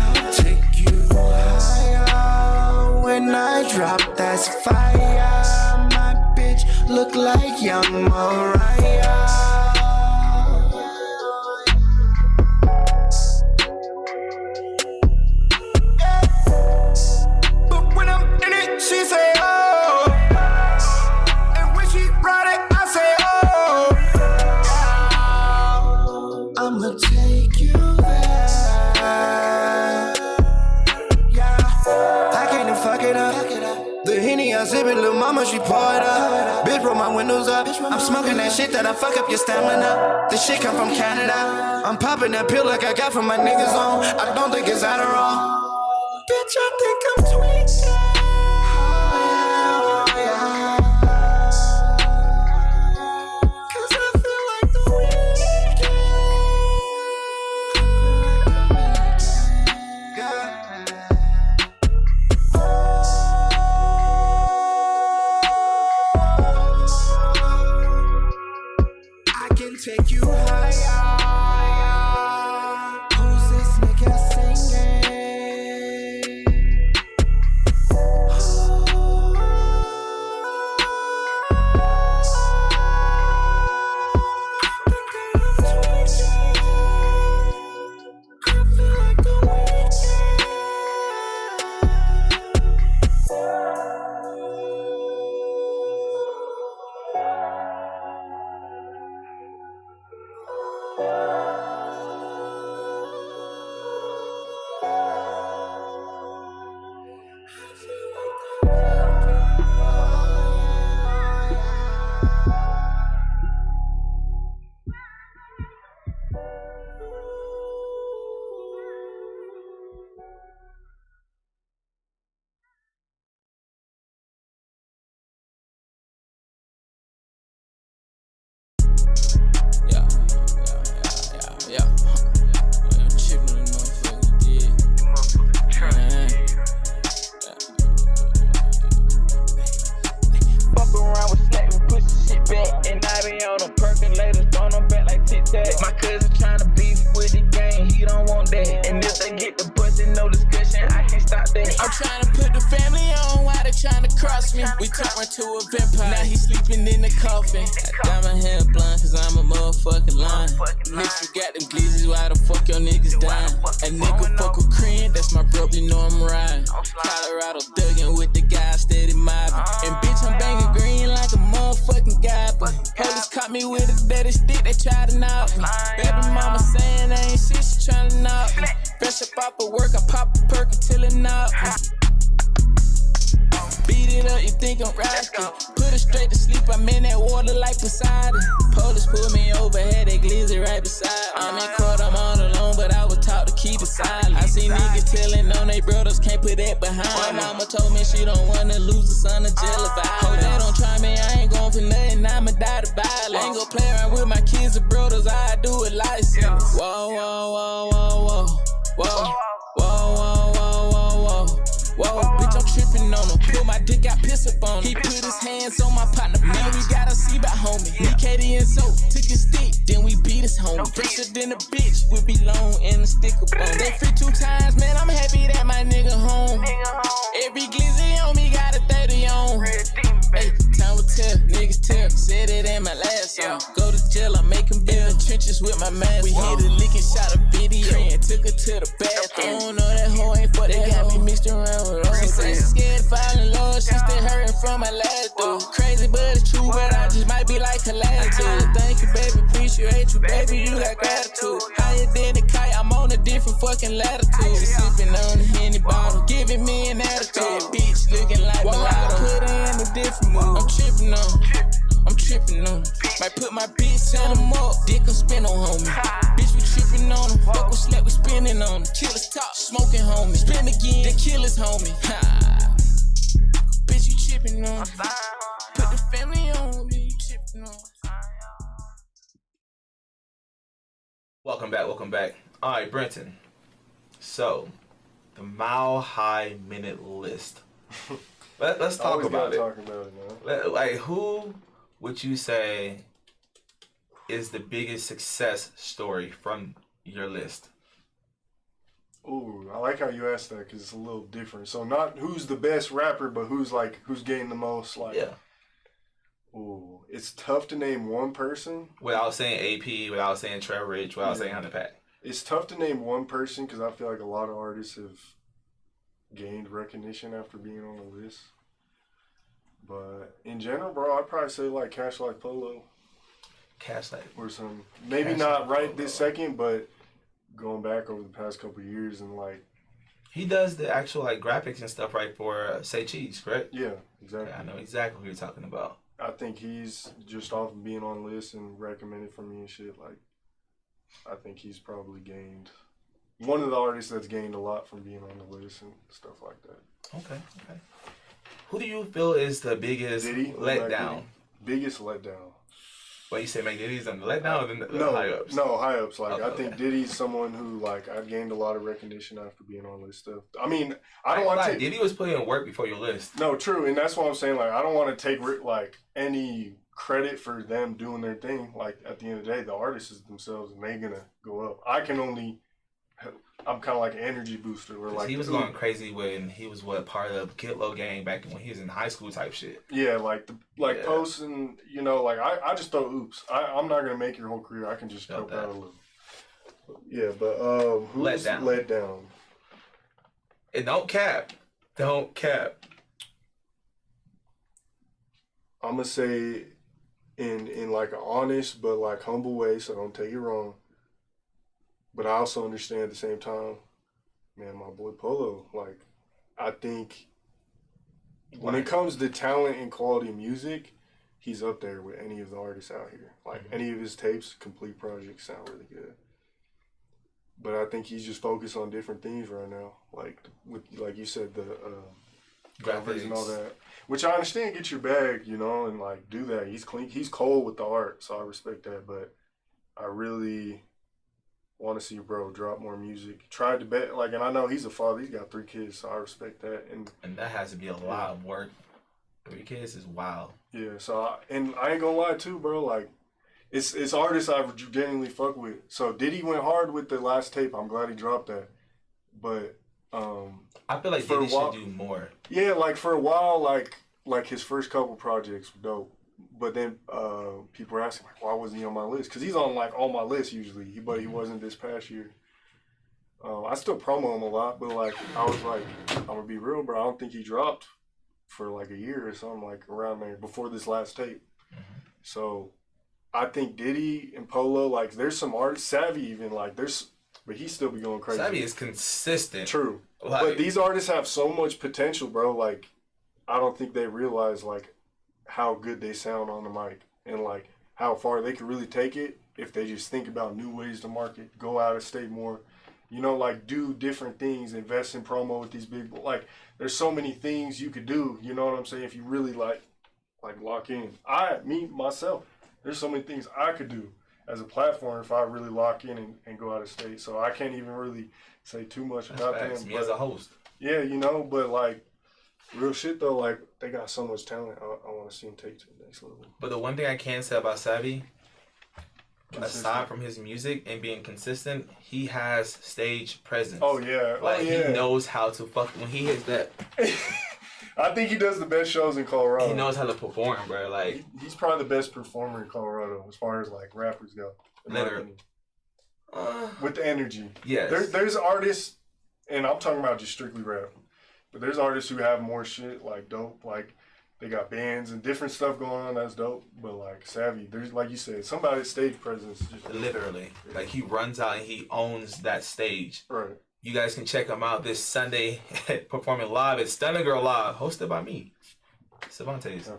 I'll take you higher. When I drop, that's fire. My bitch look like young Mariah. But when I'm in it, she say, oh. And when she ride it, I say, oh. I'ma take you there. little mama, she poured up. Bitch, roll my windows up. I'm smoking that shit that'll fuck up your stamina. This shit come from Canada. I'm popping that pill like I got from my niggas on. I don't think it's AHRR. Bitch, I think I'm tweaking. Take you higher. Who's this nigga singing? My cousin tryna beef with the gang, he don't want that. And if they get the bustin', no discussion, I can't stop that. I'm tryna put the family on while they tryna cross me. We turned to a vampire, now he sleeping in the coffin. I got my hair blind cause I'm a motherfucking lion. Niggas, you got them glizzies, why the fuck your niggas dying? A nigga fuck with Korean, that's my bro, you know I'm riding. Colorado thuggin' with the guys steady mobbing. And bitch, I'm banging green like a motherfucking goblin. Police caught me with a dirty stick, they try to knock me. Baby mama saying I ain't shit, she tryna knock me. Fresh up off of work, I pop a perk until it knock me. Beat it up, you think I'm rocky. Put it straight to sleep, I'm in that water like Poseidon. Police pulled me over, had that glizzy right beside me. I'm in court, I'm all alone, but I was taught to keep it silent. I see niggas telling on they brothers, can't put that behind. My mama told me she don't wanna lose the son of Jellified. Hope they don't try me, I ain't going for nothing, I'ma die to violence. Ain't gon' play around with my kids and brothers, I do it license. Whoa, whoa, whoa, whoa, whoa, whoa, whoa, whoa, whoa, whoa, whoa. Whoa, bitch, I'm trippin' on him. Pull my dick, I piss up on him. He put his hands on my partner. Now we gotta see about homie. Me, Katie, and Soap took his stick, then we beat his homie. Fresher than a bitch, we be long in the stick up on. They free 2 times, man, I'm happy that my nigga home. Every glizzy on me got a 30 on. Hey, time will tell, niggas tell. Said it in my last song. Go to jail, I make him build trenches with my mask. We hit a lick and shot a video. And took her to the bathroom. I don't know that hoe ain't for that. They got me mixed around with all. She said she scared to fall in love. She still hurting from my last dude. Crazy, but it's true. But I just might be like her last dude. Thank you, baby. Appreciate you, baby. You got gratitude. Higher than the kite. I'm on a different fucking latitude. She sipping on the Henny bottle, giving me an attitude. Bitch looking like mulatto. Put her in a different mood. I'm tripping on. I'm tripping on. Might put my bitch on him up. Dick I'm spin on homie. Bitch, we tripping on him. Fuck with slap, we spinning on him. Killers talk, smoking homie. Spin again, the killers homie. Ha. Bitch, you tripping on him. Put the family on me, you tripping on him. Welcome back, welcome back. All right, Brenton. So, the Mile High Minute List. Let's talk about it. Like, who would you say is the biggest success story from your list? Ooh, I like how you asked that because it's a little different. So not who's the best rapper, but who's getting the most Yeah. Ooh, it's tough to name one person. Without saying AP, without saying Trevor Rich, without saying Hunter Pack. It's tough to name one person because I feel like a lot of artists have gained recognition after being on the list. But in general, bro, I'd probably say like Cash Like Polo. Cash Like. Or some, maybe Cash not right Polo. This second, but going back over the past couple of years and like He does the actual like graphics and stuff, right, for Say Cheese, correct? Yeah, exactly. Yeah, I know exactly who you're talking about. I think he's just off of being on lists and recommended for me and shit. Like, I think he's probably gained one of the artists that's gained a lot from being on the list and stuff like that. Okay. Who do you feel is the biggest letdown? Biggest letdown. Well, you say Make Diddy's on the letdown or the high ups? No, high ups. Like, Okay, I think Diddy's someone who, like, I gained a lot of recognition after being on this stuff. I mean, I don't want to take... Diddy was putting in work before your list. No, true. And that's what I'm saying. Like, I don't want to take, like, any credit for them doing their thing. Like, at the end of the day, the artists is themselves, and they're going to go up. I can only... I'm kind of like an energy booster. Where like he was going crazy when he was part of the Kid Low gang back when he was in high school type shit. Yeah, posts and like I just throw oops. I'm not gonna make your whole career. I can just help out a little. Yeah, but who's let down? And don't cap. I'm gonna say in like an honest but like humble way, so don't take it wrong. But I also understand at the same time, man, my boy Polo, like, I think when it comes to talent and quality of music, he's up there with any of the artists out here. Like, any of his tapes, complete projects sound really good. But I think he's just focused on different things right now. Like, like you said, the graphics and all that. Which I understand, get your bag, and, like, do that. He's clean. He's cold with the art, so I respect that. But I really... want to see bro drop more music. Tried to bet, like, and I know he's a father. He's got 3 kids, so I respect that. And that has to be a lot of work. 3 kids is wild. Yeah, so I ain't gonna lie too, bro. Like, it's artists I genuinely fuck with. So Diddy went hard with the last tape. I'm glad he dropped that. But I feel like Diddy should do more. Yeah, like for a while, like his first couple projects were dope. But then people were asking, like, why wasn't he on my list? Because he's on, like, all my lists usually. But he wasn't this past year. I still promo him a lot, but, like, I was like, I'm going to be real, bro. I don't think he dropped for, like, a year or something, like, around there before this last tape. So I think Diddy and Polo, like, there's some artists, Savvy even, like, but he still be going crazy. Savvy is consistent. True. Like, but these artists have so much potential, bro. Like, I don't think they realize, like, how good they sound on the mic and like how far they could really take it if they just think about new ways to market, go out of state more, like do different things, invest in promo with these big, like there's so many things you could do, you know what I'm saying, if you really like lock in. Myself, there's so many things I could do as a platform if I really lock in and go out of state. So I can't even really say too much about them. Me as a host. Yeah, but like real shit though, like they got so much talent. I want to see him take to the next level. But the one thing I can say about Savvy, aside from his music and being consistent, he has stage presence. Oh yeah, he knows how to when he hits that. I think he does the best shows in Colorado. He knows how to perform, bro. Like he's probably the best performer in Colorado as far as like rappers go. Literally, with the energy. Yes. There's artists, and I'm talking about just strictly rap. But there's artists who have more shit, like dope, like they got bands and different stuff going on, that's dope. But like Savvy, there's, like you said, somebody's stage presence. Literally. Like he runs out and he owns that stage. Right. You guys can check him out this Sunday performing live at Stunning Girl Live, hosted by me, Cervantes.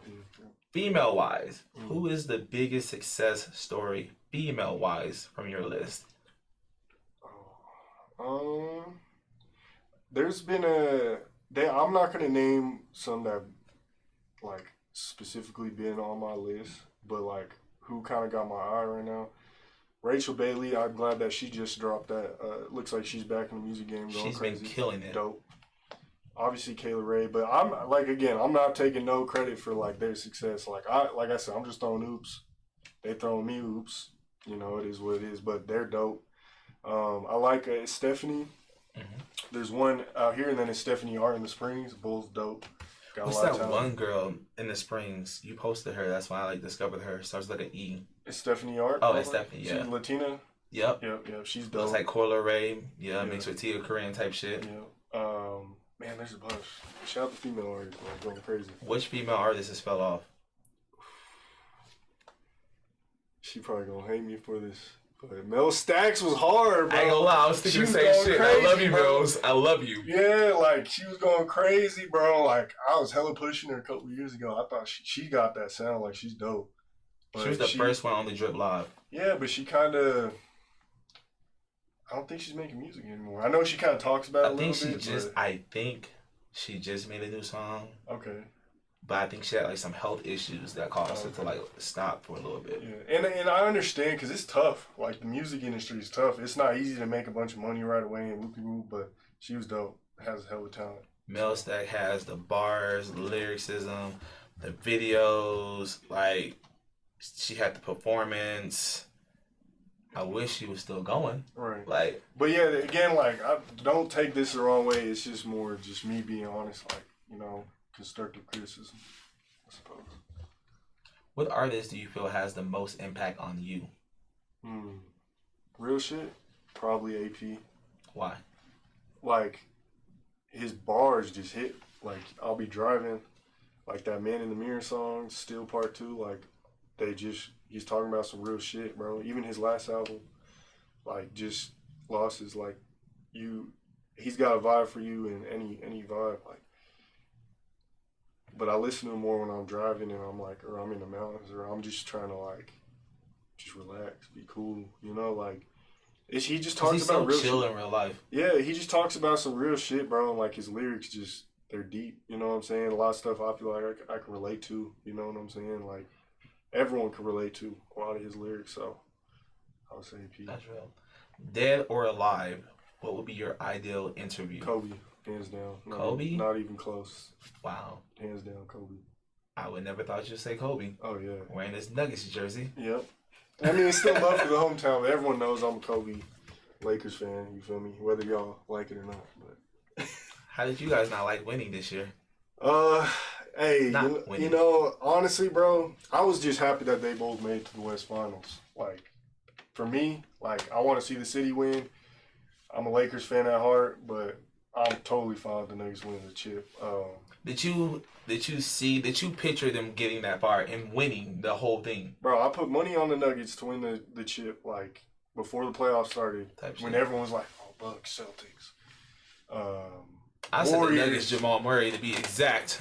Female-wise, who is the biggest success story, female-wise, from your list? There's been I'm not gonna name some that like specifically been on my list, but like who kind of got my eye right now. Rachel Bailey, I'm glad that she just dropped that. Looks like she's back in the music game going crazy. She's been killing it. Dope. Obviously Kayla Ray, but I'm not taking no credit for like their success. Like I said, I'm just throwing oops. They throwing me oops. It is what it is, but they're dope. I like Stephanie. Mm-hmm. There's one out here, and then it's Stephanie Art in the Springs. Bull's dope. What's that one girl in the Springs? You posted her. That's why I discovered her. Starts with an E. It's Stephanie Art. Oh, it's Stephanie. Yeah. She's Latina. Yep. She's dope. It's like Coyle Ray. Yeah, mixed with Tia Korean type shit. Yeah. Man, there's a bunch. Shout out to female artists, like going crazy. Which female artist is fell off? She probably gonna hate me for this. But Mel Stacks was hard, bro. I ain't gonna lie, I was thinking the same shit. Crazy, I love you, bro. Mills. I love you. Yeah, like, she was going crazy, bro. Like, I was hella pushing her a couple years ago. I thought she got that sound. Like, she's dope. But She was the first one on the Drip Live. Yeah, but she kind of... I don't think she's making music anymore. I know she kind of talks about it a little bit. I think she just made a new song. Okay. But I think she had like some health issues that caused her to like stop for a little bit. Yeah, and I understand because it's tough. Like the music industry is tough. It's not easy to make a bunch of money right away and whoop-de-whoop, but she was dope. Has a hell of talent. Mel Stack has the bars, the lyricism, the videos. Like she had the performance. I wish she was still going. Right. Like, but yeah, again, like I don't take this the wrong way. It's just more just me being honest. Like, you know. Constructive criticism, I suppose. What artist do you feel has the most impact on you? Real shit? Probably AP. Why? Like, his bars just hit. Like, I'll be driving, like that Man in the Mirror song, Still Part 2, like, he's talking about some real shit, bro. Even his last album, like, just losses, like, he's got a vibe for you in any vibe, like. But I listen to him more when I'm driving and I'm like, or I'm in the mountains, or I'm just trying to like, just relax, be cool, you know, like, he just talks about real shit. He's so chill in real life. Yeah, he just talks about some real shit, bro, and like his lyrics just, they're deep, you know what I'm saying? A lot of stuff I feel like I can relate to, you know what I'm saying? Like, everyone can relate to a lot of his lyrics, so I would say P. That's real. Dead or alive, what would be your ideal interview? Kobe. Hands down. Kobe? Not even close. Wow. Hands down, Kobe. I would never thought you'd say Kobe. Oh, yeah. Wearing this Nuggets jersey. Yep. I mean, it's still love for the hometown, but everyone knows I'm a Kobe Lakers fan, you feel me? Whether y'all like it or not. But how did you guys not like winning this year? Hey, you know, honestly, bro, I was just happy that they both made it to the West Finals. Like, for me, like, I want to see the city win. I'm a Lakers fan at heart, but I'm totally fine with the Nuggets winning the chip. Did you picture them getting that far and winning the whole thing? Bro, I put money on the Nuggets to win the chip, like, before the playoffs started, when everyone was like, oh, Bucks, Celtics. I said the Nuggets, Jamal Murray, to be exact.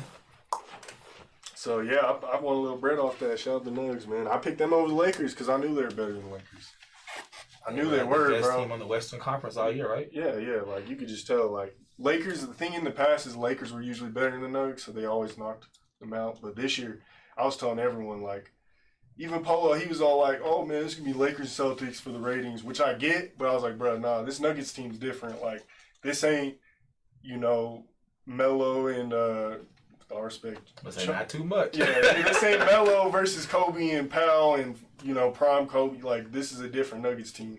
So, yeah, I won a little bread off that. Shout out to the Nuggets, man. I picked them over the Lakers because I knew they were better than the Lakers. I knew they were, the best bro. team on the Western Conference all year, right? Yeah, like, you could just tell, like, Lakers, the thing in the past is Lakers were usually better than the Nuggets, so they always knocked them out. But this year, I was telling everyone, like, even Polo, he was all like, oh, man, this is going to be Lakers and Celtics for the ratings, which I get, but I was like, bro, nah, this Nuggets team's different. Like, this ain't, you know, Melo and, with all respect. But not too much. Yeah, this ain't Melo versus Kobe and Powell and, you know, prime Kobe. Like, this is a different Nuggets team.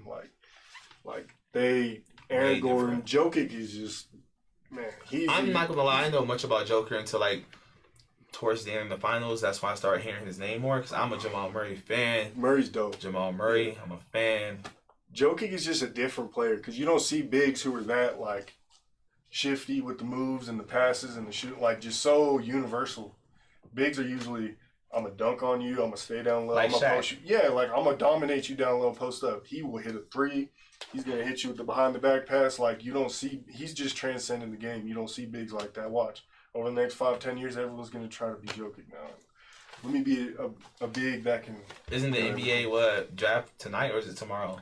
Like they, Aaron Gordon, Jokic is just, man, I'm not gonna lie, I know much about Joker until like towards the end of the finals. That's why I started hearing his name more, because I'm a Jamal Murray fan. Murray's dope. Jamal Murray, I'm a fan. Jokic is just a different player because you don't see bigs who are that like shifty with the moves and the passes and the shoot, like just so universal. Bigs are usually, I'm gonna dunk on you, I'm gonna stay down low, like I'm gonna Shaq. post you. Yeah, like I'm gonna dominate you down low, post up. He will hit a three. He's gonna hit you with the behind the back pass. Like you don't see, he's just transcending the game. You don't see bigs like that. Watch over the next 5-10 years, everyone's gonna try to be Jokic now. Let me be a big that can. Isn't the NBA what draft tonight or is it tomorrow?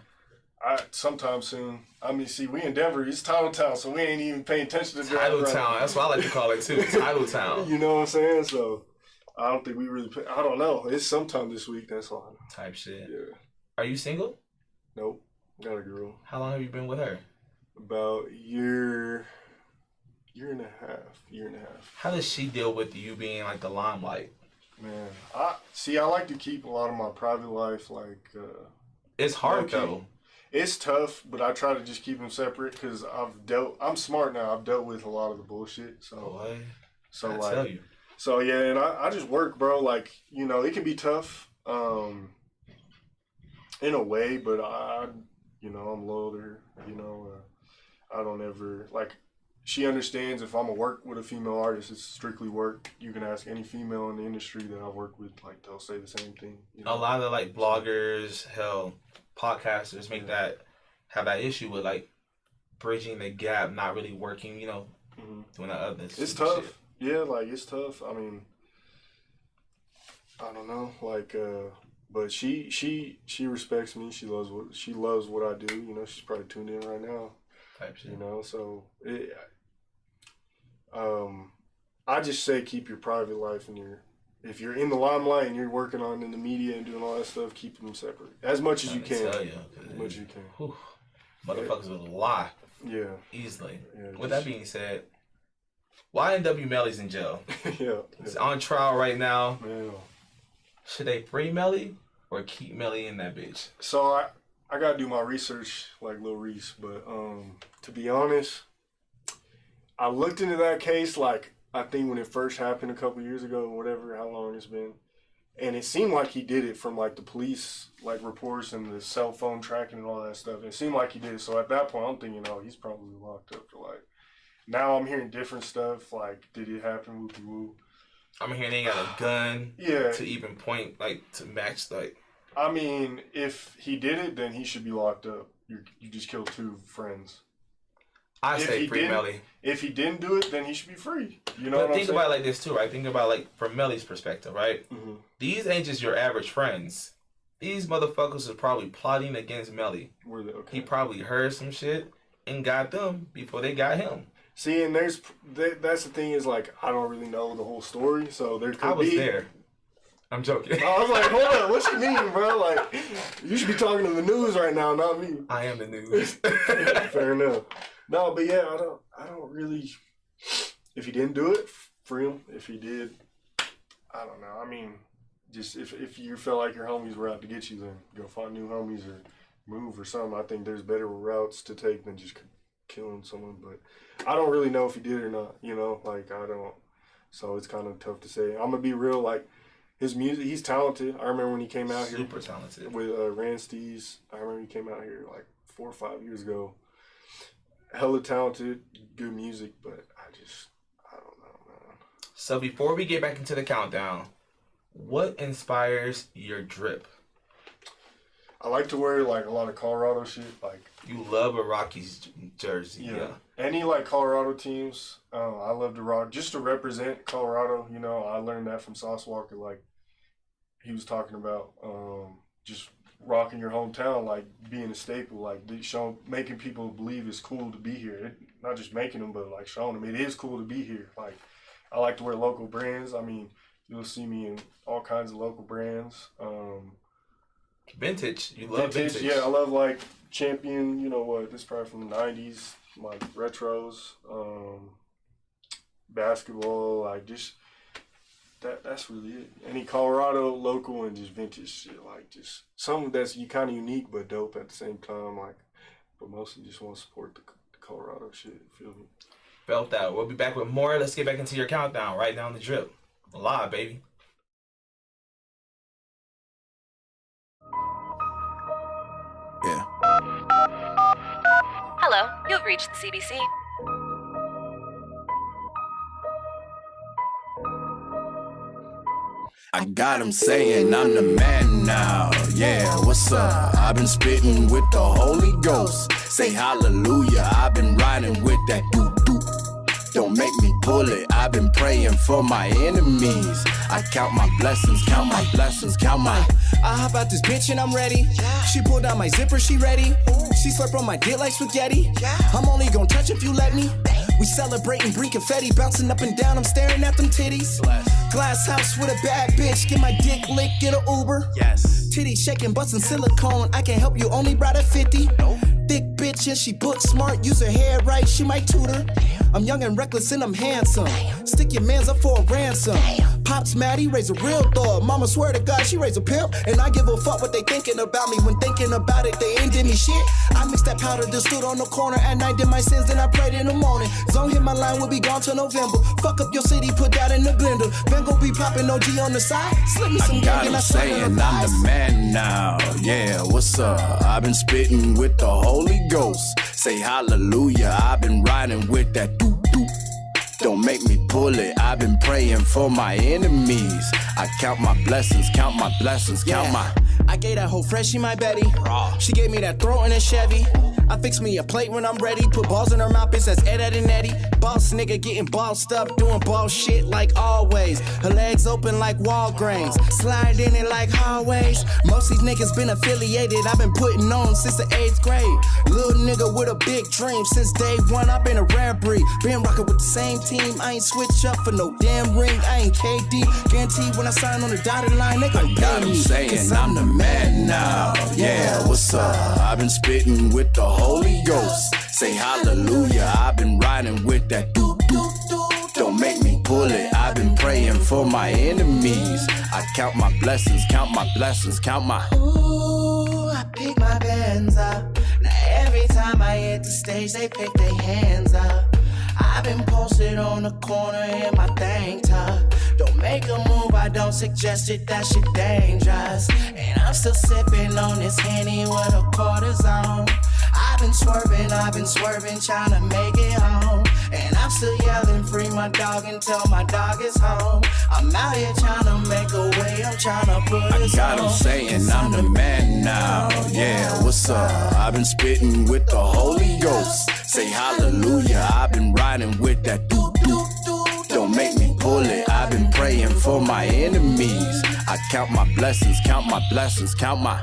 Sometime soon. I mean, see, we in Denver. It's Title Town, so we ain't even paying attention to Title Town. That's what I like to call it too. Title Town. You know what I'm saying? So I don't think we really. I don't know. It's sometime this week. That's all I know. Type shit. Yeah. Are you single? Nope. Got a girl. How long have you been with her? About year and a half. How does she deal with you being like the limelight? Man, I like to keep a lot of my private life like. It's hard though. It's tough, but I try to just keep them separate because I'm smart now. I've dealt with a lot of the bullshit. So, I tell you. So yeah, and I just work, bro. Like, you know, it can be tough, in a way, but I'm loyal to her. You know, I don't ever like. she understands if I'm gonna work with a female artist, it's strictly work. You can ask any female in the industry that I've worked with, like they'll say the same thing. You know? A lot of like bloggers, hell, podcasters have that issue with like bridging the gap, not really working, you know, doing that other. It's tough. Shit. Yeah, like it's tough. I mean, I don't know, like, but she respects me. She loves what I do. You know, she's probably tuned in right now. Type shit. You know, so I just say keep your private life and if you're in the limelight and you're working on in the media and doing all that stuff, keep them separate as much as you can. As much as you can. Whew. Motherfuckers will lie. Yeah. Easily. Yeah, with that being said, YNW Melly's in jail. Yeah. He's on trial right now. Yeah. Should they free Melly or keep Melly in that bitch? So I gotta do my research like Lil Reese, but to be honest, I looked into that case like I think when it first happened a couple years ago or whatever, how long it's been. And it seemed like he did it from like the police like reports and the cell phone tracking and all that stuff. It seemed like he did it. So at that point I'm thinking, oh, he's probably locked up for like. Now I'm hearing different stuff like, did it happen? Whoop-de-whoop. I'm hearing they got a gun to even point like to match like. I mean, if he did it, then he should be locked up. You just killed two friends. I say free Melly. If he didn't do it, then he should be free. You know but what I'm saying? Think about it like this too, right? Think about like from Melly's perspective, right? Mm-hmm. These ain't just your average friends. These motherfuckers are probably plotting against Melly. Were they? Okay. He probably heard some shit and got them before they got him. See, and that's the thing is like I don't really know the whole story, so there could be. I was there. I'm joking. I was like, hold on, what you mean, bro? Like, you should be talking to the news right now, not me. I am the news. Fair enough. No, but yeah, I don't really. If he didn't do it, free him. If he did, I don't know. I mean, just if you felt like your homies were out to get you, then go find new homies or move or something. I think there's better routes to take than just killing someone. But I don't really know if he did or not. You know, like I don't. So it's kind of tough to say. I'm gonna be real, like. His music, he's talented. I remember when he came out here. Super talented. With Ranstees. I remember he came out here like 4 or 5 years ago. Hella talented, good music, but I don't know, man. So before we get back into the countdown, what inspires your drip? I like to wear like a lot of Colorado shit. Like you love a Rockies jersey. Yeah. Any like Colorado teams, I love to rock just to represent Colorado. You know, I learned that from Sauce Walker. Like he was talking about just rocking your hometown, like being a staple, like making people believe it's cool to be here. Not just making them, but like showing them it is cool to be here. Like I like to wear local brands. I mean, you'll see me in all kinds of local brands. Vintage. You love vintage. Yeah, I love like Champion, you know what, this is probably from the 90s, like retros, basketball, like just, that's really it. Any Colorado local and just vintage shit, like just something that's kind of unique but dope at the same time, like, but mostly just want to support the Colorado shit, feel me? Felt that. We'll be back with more. Let's get back into your countdown, right down the drip. Live, baby. Yeah. Hello, you've reached the CBC. I got him saying I'm the man now. Yeah, what's up? I've been spitting with the Holy Ghost. Say hallelujah. I've been riding with that doo-doo. Don't make me pull it. I've been praying for my enemies. I count my blessings, count my blessings, count my. I hop out this bitch and I'm ready. She pulled out my zipper, she ready. She slurp on my dick like spaghetti. I'm only gonna touch if you let me. We celebrating, bring confetti, bouncing up and down. I'm staring at them titties. Glass house with a bad bitch. Get my dick licked, get an Uber. Yes. Titties shaking, busting silicone. I can't help you, only brought at 50. Nope. Thick bitch and she book smart. Use her hair right, she might tutor. I'm young and reckless and I'm handsome. Stick your mans up for a ransom. Pops Maddie, raise a real thug. Mama swear to God, she raise a pimp. And I give a fuck what they thinking about me. When thinking about it, they ain't did me shit. I mixed that powder, just stood on the corner at night, did my sins, then I prayed in the morning. Zone hit my line, we'll be gone till November. Fuck up your city, put that in the blender. Van gon' be popping OG on the side. Slip me some gang and I saying I'm the man now. Yeah, what's up? I've been spitting with the Holy Ghost. Say hallelujah. I've been riding with that doo. Don't make me pull it. I've been praying for my enemies. I count my blessings, count my blessings, count my. I gave that whole freshie my Betty. She gave me that throat in a Chevy. I fix me a plate when I'm ready. Put balls in her mouth, bitch, that's Ed, Ed, and Eddie. Boss nigga getting bossed up, doing ball shit like always. Her legs open like Walgreens, slide in it like hallways. Most these niggas been affiliated, I've been putting on since the 8th grade. Little nigga with a big dream, since day one I've been a rare breed. Been rocking with the same team, I ain't switch up for no damn ring. I ain't KD, guaranteed when I sign on the dotted line, they gon' got pay him me. saying I'm the man now. Yeah, what's up? I've been spitting with the Holy Ghost. Say hallelujah, I've been riding with that doo doo doo. Don't make me pull it. I've been praying for my enemies. I count my blessings, count my blessings, count my. Ooh, I pick my bands up. Now every time I hit the stage, they pick their hands up. I've been posted on the corner in my tank top. Don't make a move, I don't suggest it, that shit dangerous. And I'm still sipping on this Henny with a cortisone. I've been swerving, trying to make it home. And I'm still yelling, free my dog until my dog is home. I'm out here trying to make a way, I'm trying to put I it got him saying I'm the man now. Yeah, what's up? I've been spitting with the Holy Ghost. Say hallelujah, I've been riding with that doo doo doo. Don't make me pull it. I've been praying for my enemies. I count my blessings, count my blessings, count my.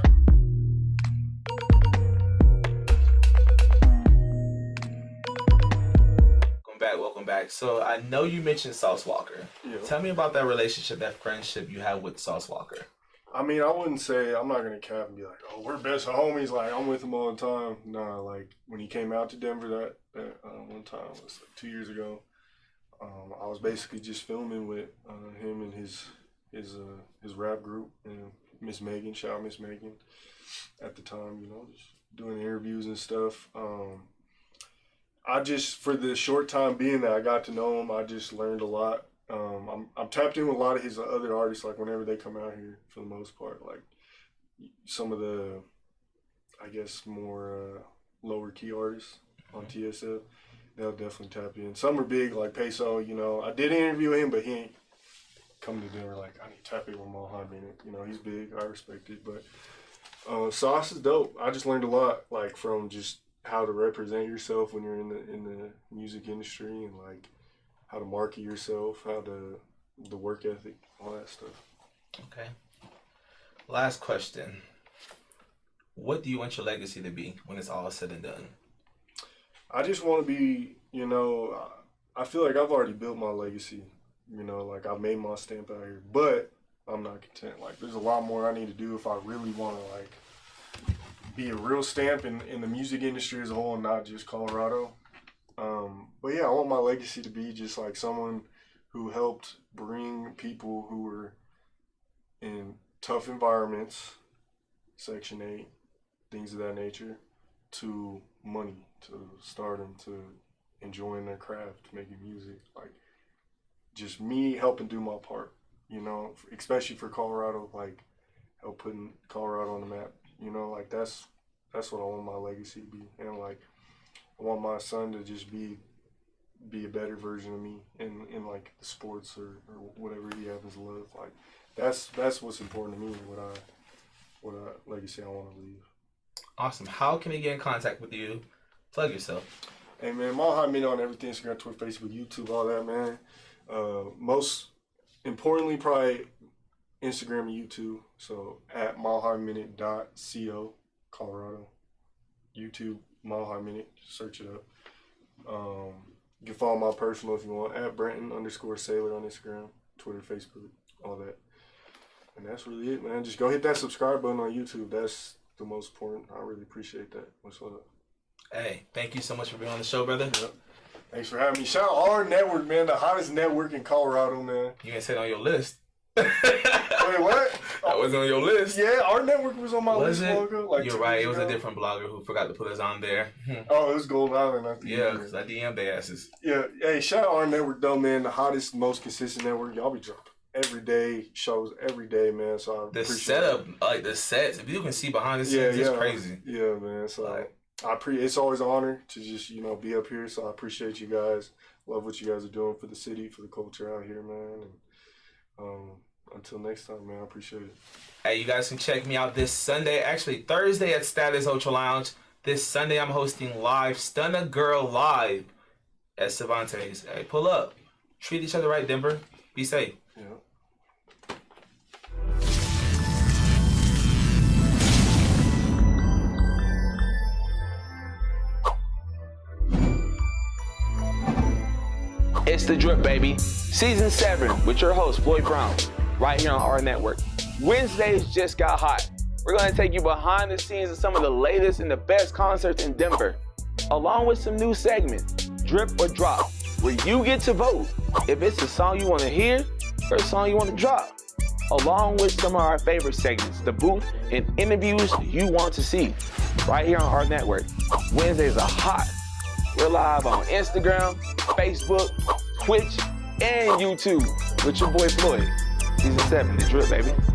Welcome back. So I know you mentioned Sauce Walker. Yeah. Tell me about that relationship, that friendship you have with Sauce Walker. I mean, I wouldn't say, I'm not going to cap and be like, oh, we're best homies. Like, I'm with him all the time. Nah, like, when he came out to Denver that one time, it was like 2 years ago, I was basically just filming with him and his rap group and Miss Megan, shout out Miss Megan, at the time, you know, just doing interviews and stuff. I just, for the short time being that I got to know him, I just learned a lot. I'm tapped in with a lot of his other artists, like whenever they come out here, for the most part. Like some of the, I guess, more lower key artists on TSF, they'll definitely tap in. Some are big, like Peso, you know. I did interview him, but he ain't come to Denver like, I need to tap in with Mohan Bennett. You know, he's big, I respect it. But Sauce is dope. I just learned a lot, like, from just how to represent yourself when you're in the music industry, and like how to market yourself, how to the work ethic, all that stuff. Okay. Last question. What do you want your legacy to be when it's all said and done? I just want to be, you know, I feel like I've already built my legacy, you know, like I've made my stamp out here, but I'm not content. Like there's a lot more I need to do if I really want to like be a real stamp in the music industry as a whole, and not just Colorado. But yeah, I want my legacy to be just like someone who helped bring people who were in tough environments, Section 8, things of that nature, to money, to stardom, to enjoying their craft, making music. Like, just me helping do my part, you know, especially for Colorado, like, help putting Colorado on the map. You know, like that's what I want my legacy to be. And like I want my son to just be a better version of me in like the sports or whatever he happens to love. Like that's what's important to me, what legacy I want to leave. Awesome. How can we get in contact with you? Plug yourself. Hey man, Mohan Bennett on everything, Instagram, Twitter, Facebook, YouTube, all that, man. Most importantly, probably Instagram and YouTube. So at milehighminute.co, Colorado. YouTube, milehighminute, search it up. You can follow my personal if you want, at BRENTON_Saylor on Instagram, Twitter, Facebook, all that. And that's really it, man. Just go hit that subscribe button on YouTube. That's the most important. I really appreciate that. What's up? Hey, thank you so much for being on the show, brother. Yep. Thanks for having me. Shout out AHRR Network, man, the hottest network in Colorado, man. You ain't said on your list. Wait, what? That wasn't on your list. Yeah, AHRR Network was on my list. Like you're right. It was a different blogger who forgot to put us on there. Oh, it was Gold Island. I think. Yeah, because I DM'd their asses. Yeah. Hey, shout out AHRR Network, though, man. The hottest, most consistent network. Y'all be dropping every day, shows every day, man. So I appreciate setup, like the sets, if you can see behind the scenes, it's crazy. Yeah, man. So it's always an honor to just, you know, be up here. So I appreciate you guys. love what you guys are doing for the city, for the culture out here, man. And until next time, man, I appreciate it. Hey, you guys can check me out this Sunday, actually Thursday at Status Ultra Lounge. This Sunday I'm hosting live Stunna Girl Live at Cervantes. Hey, pull up. Treat each other right, Denver. Be safe. Yeah. It's The Drip, baby. Season 7 with your host, Floyd Brown, right here on our network. Wednesdays just got hot. We're going to take you behind the scenes of some of the latest and the best concerts in Denver, along with some new segments, Drip or Drop, where you get to vote if it's a song you want to hear or a song you want to drop, along with some of our favorite segments, the booth and interviews you want to see, right here on our network. Wednesdays are hot. We're live on Instagram, Facebook, Twitch, and YouTube with your boy Floyd. Season 7, The Drip, baby.